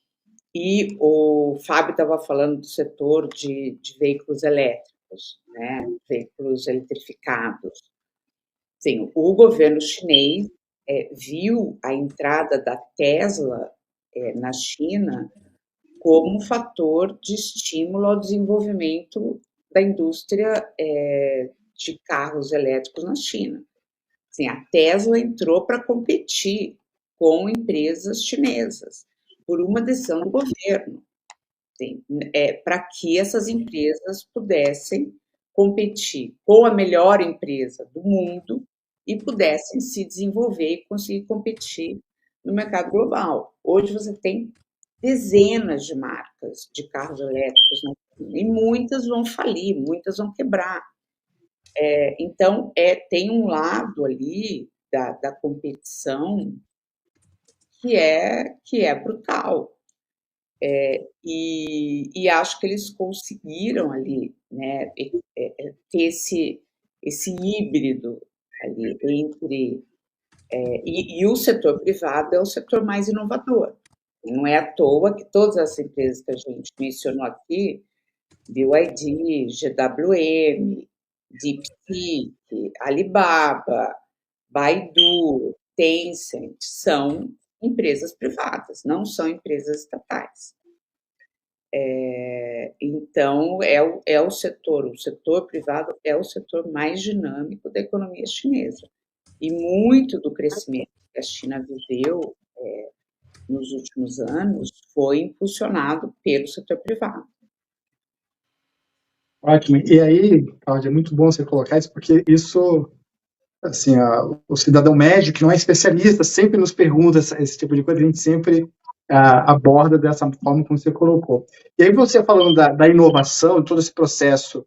E o Fábio estava falando do setor de veículos elétricos, né? Veículos eletrificados. Sim, o governo chinês viu a entrada da Tesla na China como um fator de estímulo ao desenvolvimento da indústria de carros elétricos na China. Assim, a Tesla entrou para competir com empresas chinesas por uma decisão do governo, assim, para que essas empresas pudessem competir com a melhor empresa do mundo e pudessem se desenvolver e conseguir competir no mercado global. Hoje você tem dezenas de marcas de carros elétricos na China, e muitas vão falir, muitas vão quebrar. Então, tem um lado ali da competição que é brutal. E acho que eles conseguiram ali, né, ter esse híbrido ali entre... E o setor privado é o setor mais inovador. Não é à toa que todas as empresas que a gente mencionou aqui, BYD, GWM, DeepSeek, Alibaba, Baidu, Tencent, são empresas privadas, não são empresas estatais. Então, o setor privado é o setor mais dinâmico da economia chinesa. E muito do crescimento que a China viveu nos últimos anos foi impulsionado pelo setor privado. Ótimo. E aí, Cláudia, é muito bom você colocar isso, porque isso assim, o cidadão médio, que não é especialista, sempre nos pergunta esse tipo de coisa, a gente sempre aborda dessa forma como você colocou. E aí você falando da inovação, todo esse processo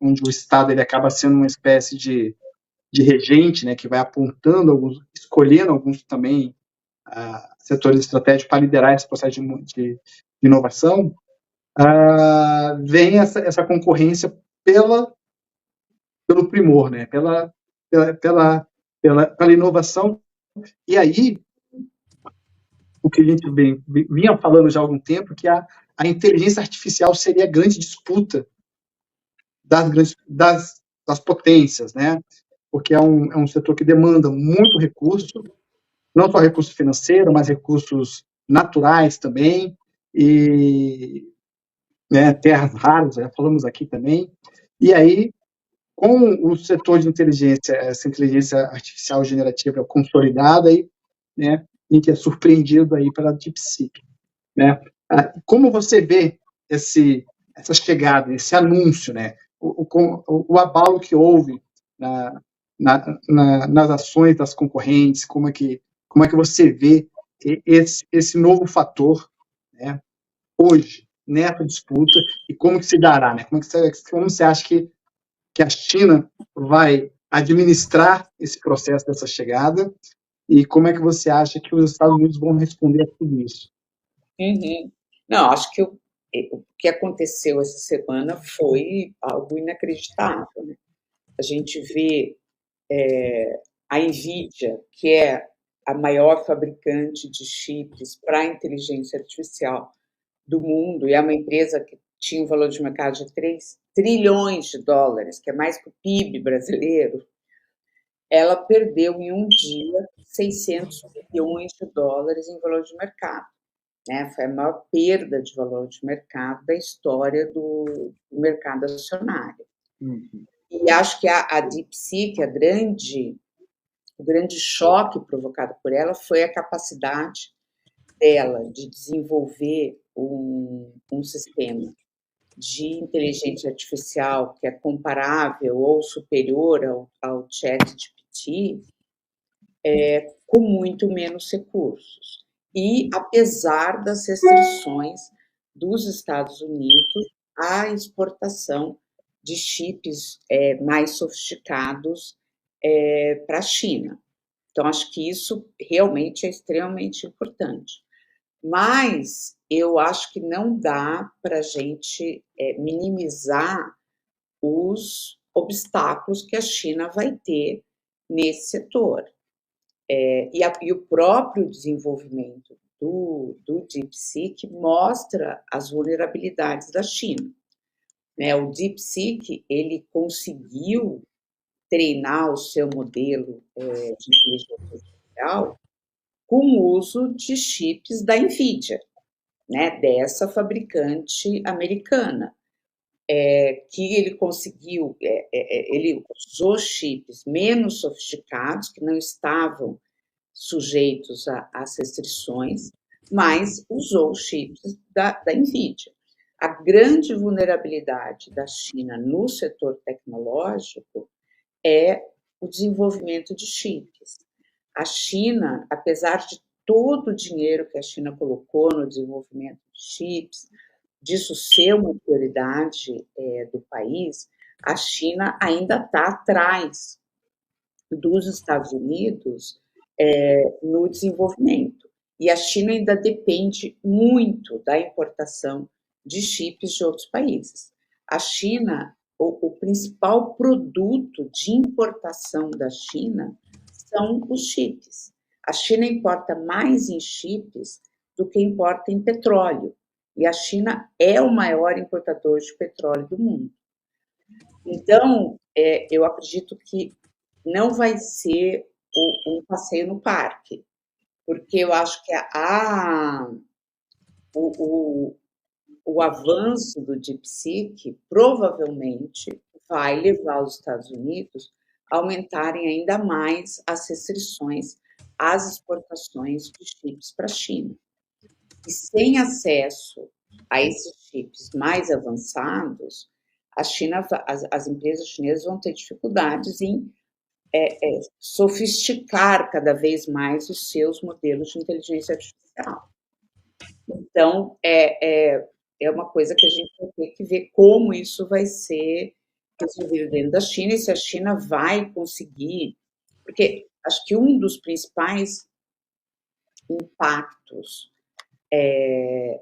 onde o Estado ele acaba sendo uma espécie de regente, né, que vai apontando alguns, escolhendo alguns também setores estratégicos para liderar esse processo de inovação, vem essa concorrência pelo primor, né, pela inovação. E aí, o que a gente vinha falando já há algum tempo, que a inteligência artificial seria a grande disputa das potências, né? Porque é um setor que demanda muito recurso, não só recurso financeiro, mas recursos naturais também, e né, terras raras, já falamos aqui também. E aí, com o setor de inteligência, essa inteligência artificial generativa consolidada, aí, né, a gente é surpreendido aí pela DeepSeek, né? Como você vê essa chegada, esse anúncio, né? O abalo que houve nas ações das concorrentes, como é que você vê esse novo fator, né, hoje, nessa disputa, e como que se dará, né? Como você acha que a China vai administrar esse processo dessa chegada, e como é que você acha que os Estados Unidos vão responder a tudo isso? Uhum. Não, acho que o que aconteceu essa semana foi algo inacreditável, né? A gente vê a NVIDIA, que é a maior fabricante de chips para inteligência artificial do mundo, e é uma empresa que tinha um valor de mercado de 3 trilhões de dólares, que é mais que o PIB brasileiro, ela perdeu em um dia 600 bilhões de dólares em valor de mercado. Né? Foi a maior perda de valor de mercado da história do mercado acionário. Uhum. E acho que a DeepSeek, o grande choque provocado por ela foi a capacidade dela de desenvolver um sistema de inteligência artificial que é comparável ou superior ao ChatGPT, com muito menos recursos. E apesar das restrições dos Estados Unidos à exportação de chips mais sofisticados para a China. Então, acho que isso realmente é extremamente importante. Mas eu acho que não dá para a gente minimizar os obstáculos que a China vai ter nesse setor. E o próprio desenvolvimento do DeepSeek mostra as vulnerabilidades da China. Né? O DeepSeek ele conseguiu treinar o seu modelo de inteligência artificial com o uso de chips da NVIDIA, né? Dessa fabricante americana, que ele conseguiu, ele usou chips menos sofisticados, que não estavam sujeitos às restrições, mas usou chips da NVIDIA. A grande vulnerabilidade da China no setor tecnológico é o desenvolvimento de chips. A China, apesar de todo o dinheiro que a China colocou no desenvolvimento de chips, disso ser uma prioridade do país, a China ainda está atrás dos Estados Unidos no desenvolvimento. E a China ainda depende muito da importação de chips de outros países. A China, o principal produto de importação da China são os chips. A China importa mais em chips do que importa em petróleo. E a China é o maior importador de petróleo do mundo. Então, eu acredito que não vai ser um passeio no parque, porque eu acho que o avanço do DeepSeek provavelmente vai levar os Estados Unidos a aumentarem ainda mais as restrições às exportações de chips para a China. E sem acesso a esses chips mais avançados, as empresas chinesas vão ter dificuldades em sofisticar cada vez mais os seus modelos de inteligência artificial. Então, é uma coisa que a gente vai ter que ver como isso vai ser resolvido dentro da China e se a China vai conseguir, porque acho que um dos principais impactos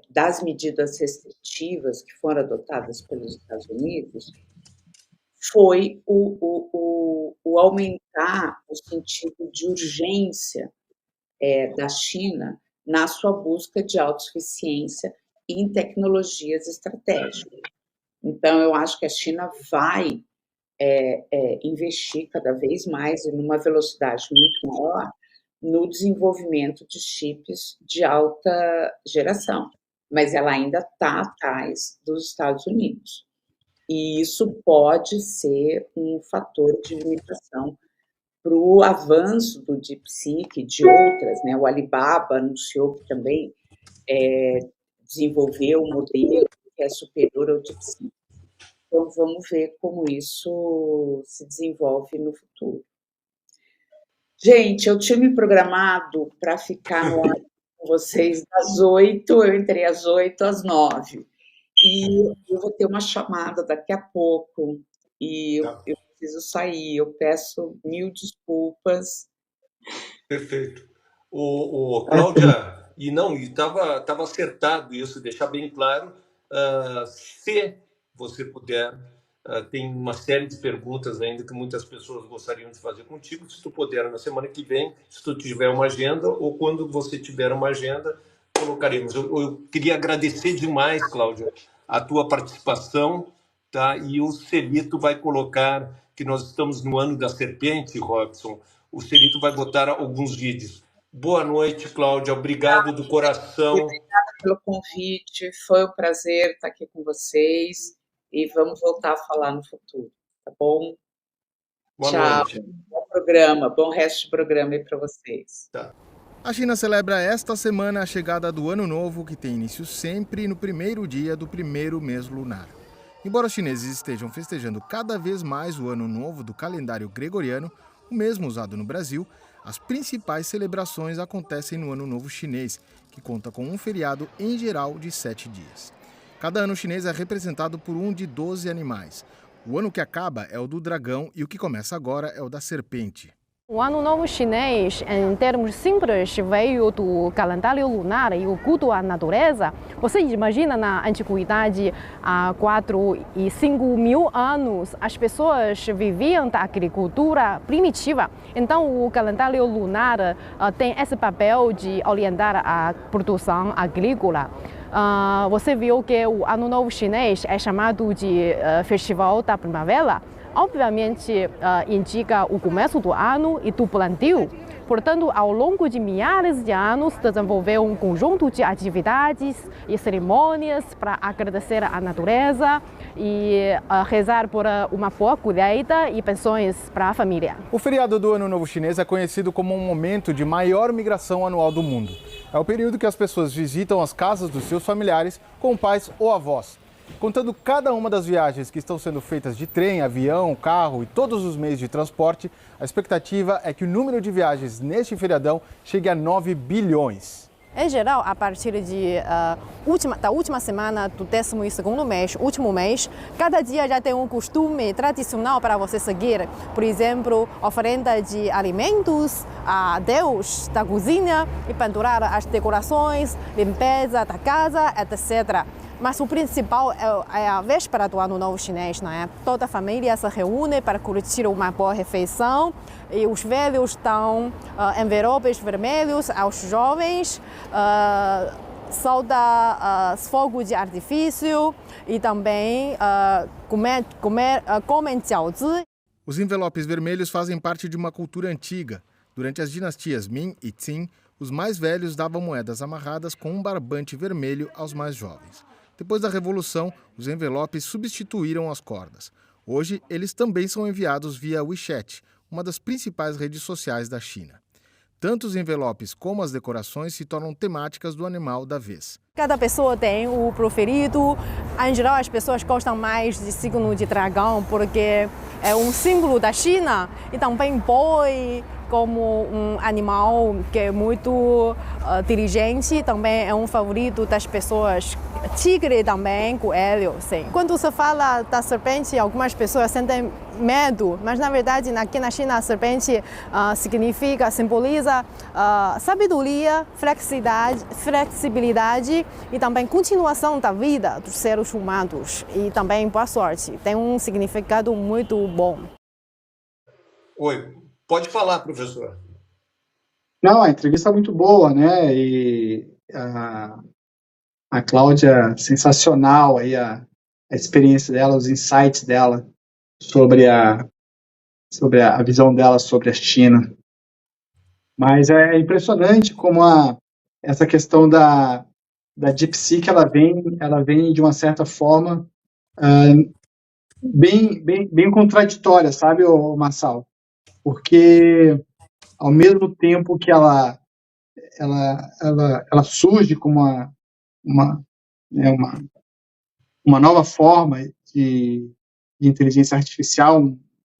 das medidas restritivas que foram adotadas pelos Estados Unidos foi o aumentar o sentido de urgência da China na sua busca de autossuficiência em tecnologias estratégicas. Então, eu acho que a China vai investir cada vez mais e numa velocidade muito maior no desenvolvimento de chips de alta geração, mas ela ainda está atrás dos Estados Unidos. E isso pode ser um fator de limitação para o avanço do DeepSeek e de outras, né? O Alibaba anunciou que também desenvolveu um modelo que é superior ao DeepSeek. Então, vamos ver como isso se desenvolve no futuro. Gente, eu tinha me programado para ficar no ar com vocês das 8, eu entrei às 8 às 9. E eu vou ter uma chamada daqui a pouco e eu preciso sair. Eu peço 1000 desculpas. Perfeito. Cláudia, estava acertado isso, deixar bem claro. Se você puder, tem uma série de perguntas ainda que muitas pessoas gostariam de fazer contigo. Se tu puder, na semana que vem, se tu tiver uma agenda, ou quando você tiver uma agenda, colocaremos. Eu queria agradecer demais, Cláudia, a tua participação, tá? E o Celito vai colocar, que nós estamos no ano da serpente, Robson, o Celito vai botar alguns vídeos. Boa noite, Cláudia, obrigado do coração. Obrigada pelo convite, foi um prazer estar aqui com vocês e vamos voltar a falar no futuro, tá bom? Boa Tchau. Noite. Bom programa, bom resto de programa aí para vocês. Tá. A China celebra esta semana a chegada do Ano Novo, que tem início sempre no primeiro dia do primeiro mês lunar. Embora os chineses estejam festejando cada vez mais o Ano Novo do calendário gregoriano, o mesmo usado no Brasil, as principais celebrações acontecem no Ano Novo chinês, que conta com um feriado em geral de 7 dias. Cada ano chinês é representado por um de 12 animais. O ano que acaba é o do dragão e o que começa agora é o da serpente. O Ano Novo Chinês, em termos simples, veio do calendário lunar e o culto à natureza. Você imagina na antiguidade, há 4 e 5 mil anos, as pessoas viviam da agricultura primitiva. Então, o calendário lunar tem esse papel de orientar a produção agrícola. Você viu que o Ano Novo Chinês é chamado de Festival da Primavera. Obviamente, indica o começo do ano e do plantio. Portanto, ao longo de milhares de anos, desenvolveu um conjunto de atividades e cerimônias para agradecer à natureza e rezar por uma boa colheita e pensões para a família. O feriado do Ano Novo Chinês é conhecido como um momento de maior migração anual do mundo. É o período que as pessoas visitam as casas dos seus familiares com pais ou avós. Contando cada uma das viagens que estão sendo feitas de trem, avião, carro e todos os meios de transporte, a expectativa é que o número de viagens neste feriadão chegue a 9 bilhões. Em geral, a partir da última semana do 12º mês, último mês, cada dia já tem um costume tradicional para você seguir. Por exemplo, oferenda de alimentos a Deus da cozinha e pendurar as decorações, limpeza da casa, etc. Mas o principal é a véspera do Ano Novo Chinês, não é? Toda a família se reúne para curtir uma boa refeição e os velhos dão envelopes vermelhos aos jovens, solta fogo de artifício e também comem jiaozi. Os envelopes vermelhos fazem parte de uma cultura antiga. Durante as dinastias Ming e Qing, os mais velhos davam moedas amarradas com um barbante vermelho aos mais jovens. Depois da Revolução, os envelopes substituíram as cordas. Hoje, eles também são enviados via WeChat, uma das principais redes sociais da China. tanto os envelopes como as decorações se tornam temáticas do animal da vez. Cada pessoa tem o preferido. Em geral, as pessoas gostam mais de signo de dragão porque é um símbolo da China e também boi como um animal que é muito inteligente, também é um favorito das pessoas. Tigre também, coelho, sim. Quando se fala da serpente, algumas pessoas sentem medo, mas na verdade aqui na China a serpente simboliza sabedoria, flexibilidade e também continuação da vida dos seres humanos e também boa sorte. Tem um significado muito bom. Oi, pode falar, professor. Não, a entrevista é muito boa, né? E a Cláudia, sensacional aí a experiência dela, os insights dela sobre a visão dela sobre a China. Mas é impressionante como essa questão da Deep-Seek, ela vem de uma certa forma bem contraditória, sabe, Marçal? Porque ao mesmo tempo que ela surge como uma nova forma de inteligência artificial,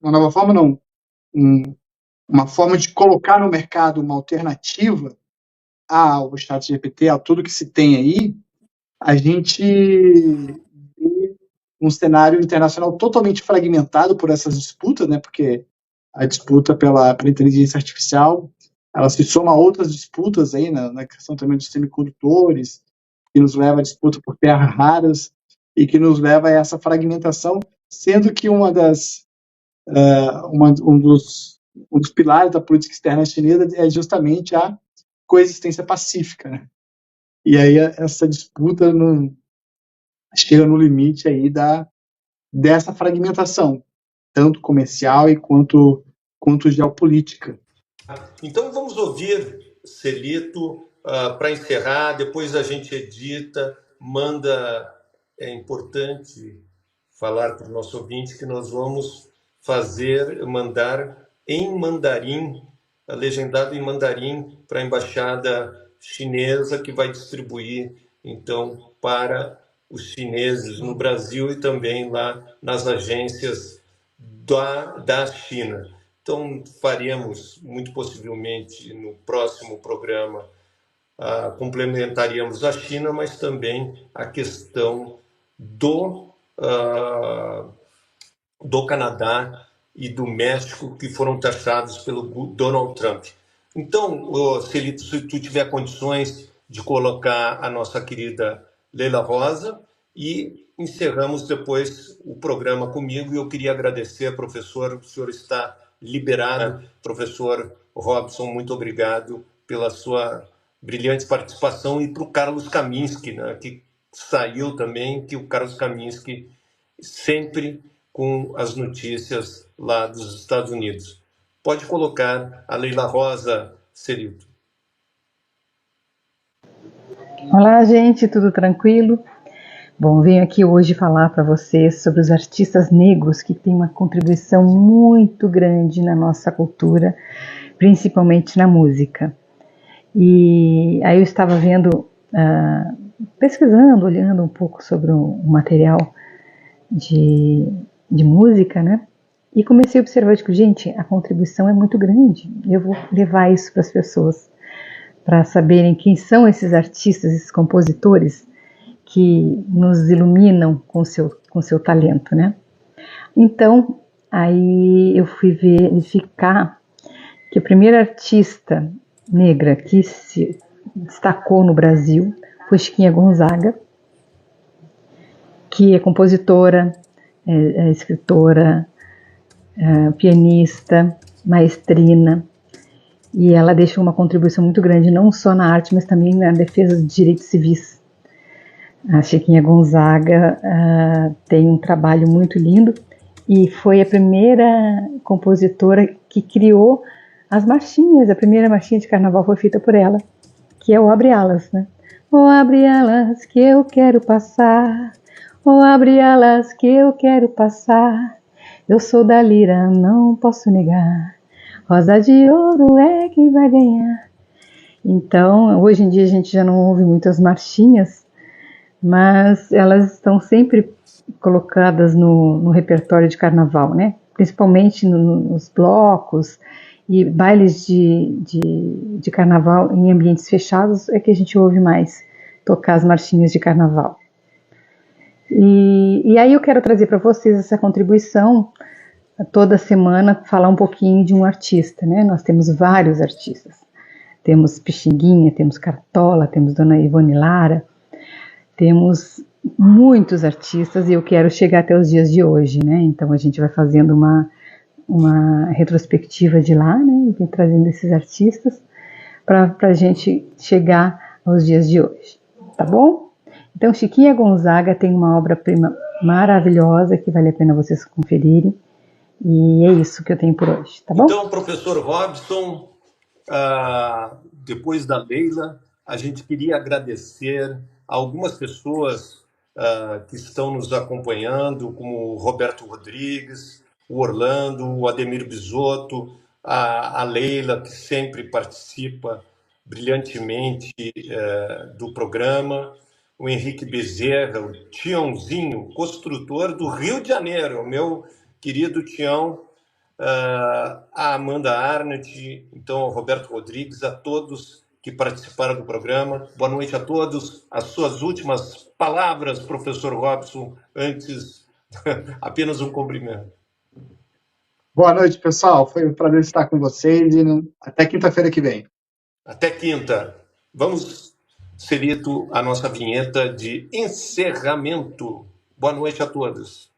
uma nova forma não, uma forma de colocar no mercado uma alternativa ao ChatGPT, a tudo que se tem aí, a gente vê um cenário internacional totalmente fragmentado por essas disputas, né? Porque a disputa pela inteligência artificial, ela se soma a outras disputas aí na questão também dos semicondutores, que nos leva à disputa por terras raras e que nos leva a essa fragmentação, sendo que um dos pilares da política externa chinesa é justamente a coexistência pacífica, né? E aí essa disputa chega no limite aí dessa fragmentação, tanto comercial e quanto geopolítica. Então vamos ouvir Celito para encerrar, depois a gente edita, manda. É importante falar para o nosso ouvinte que nós vamos mandar em mandarim, legendado em mandarim para a embaixada chinesa, que vai distribuir então para os chineses no Brasil e também lá nas agências da China. Então faremos, muito possivelmente, no próximo programa, complementaríamos a China, mas também a questão do Canadá e do México, que foram taxados pelo Donald Trump. Então, Celito, se tu tiver condições de colocar a nossa querida Leila Rosa, e encerramos depois o programa comigo. E eu queria agradecer, professor, o senhor está liberado. Professor Robson, muito obrigado pela sua brilhante participação, e para o Carlos Kaminski, né, que saiu também, que o Carlos Kaminski sempre com as notícias lá dos Estados Unidos. Pode colocar a Leila Rosa, Celito. Olá, gente, tudo tranquilo? Bom, venho aqui hoje falar para vocês sobre os artistas negros que têm uma contribuição muito grande na nossa cultura, principalmente na música. E aí eu estava vendo, pesquisando, olhando um pouco sobre o material de música, né? E comecei a observar, gente, a contribuição é muito grande. Eu vou levar isso para as pessoas, para saberem quem são esses artistas, esses compositores que nos iluminam com seu talento, né? Então, aí eu fui verificar que a primeira artista negra que se destacou no Brasil foi Chiquinha Gonzaga, que é compositora, escritora, pianista, maestrina, e ela deixou uma contribuição muito grande, não só na arte, mas também na defesa dos direitos civis. A Chiquinha Gonzaga tem um trabalho muito lindo e foi a primeira compositora que criou as marchinhas. A primeira marchinha de carnaval foi feita por ela, que é o Abre Alas, né? Oh, abre alas que eu quero passar, oh, abre alas que eu quero passar, eu sou da lira, não posso negar. Rosa de ouro é quem vai ganhar. Então, hoje em dia a gente já não ouve muitas marchinhas, mas elas estão sempre colocadas no repertório de carnaval, né? Principalmente nos blocos e bailes de carnaval em ambientes fechados é que a gente ouve mais tocar as marchinhas de carnaval. E aí eu quero trazer para vocês essa contribuição, toda semana falar um pouquinho de um artista, né? Nós temos vários artistas. Temos Pixinguinha, temos Cartola, temos Dona Ivone Lara, temos muitos artistas e eu quero chegar até os dias de hoje, né? Então a gente vai fazendo uma retrospectiva de lá, né? E trazendo esses artistas para a gente chegar aos dias de hoje, tá bom? Então Chiquinha Gonzaga tem uma obra-prima maravilhosa que vale a pena vocês conferirem. E é isso que eu tenho por hoje, tá bom? Então, professor Robson, depois da Leila, a gente queria agradecer a algumas pessoas que estão nos acompanhando, como o Roberto Rodrigues, o Orlando, o Ademir Bisotto, a Leila, que sempre participa brilhantemente do programa, o Henrique Bezerra, o Tiãozinho, construtor do Rio de Janeiro, o meu querido Tião, a Amanda Arnett, então ao Roberto Rodrigues, a todos que participaram do programa. Boa noite a todos. As suas últimas palavras, professor Robson, antes apenas um cumprimento. Boa noite, pessoal. Foi um prazer estar com vocês e até quinta-feira que vem. Até quinta. Vamos, Celito, a nossa vinheta de encerramento. Boa noite a todos.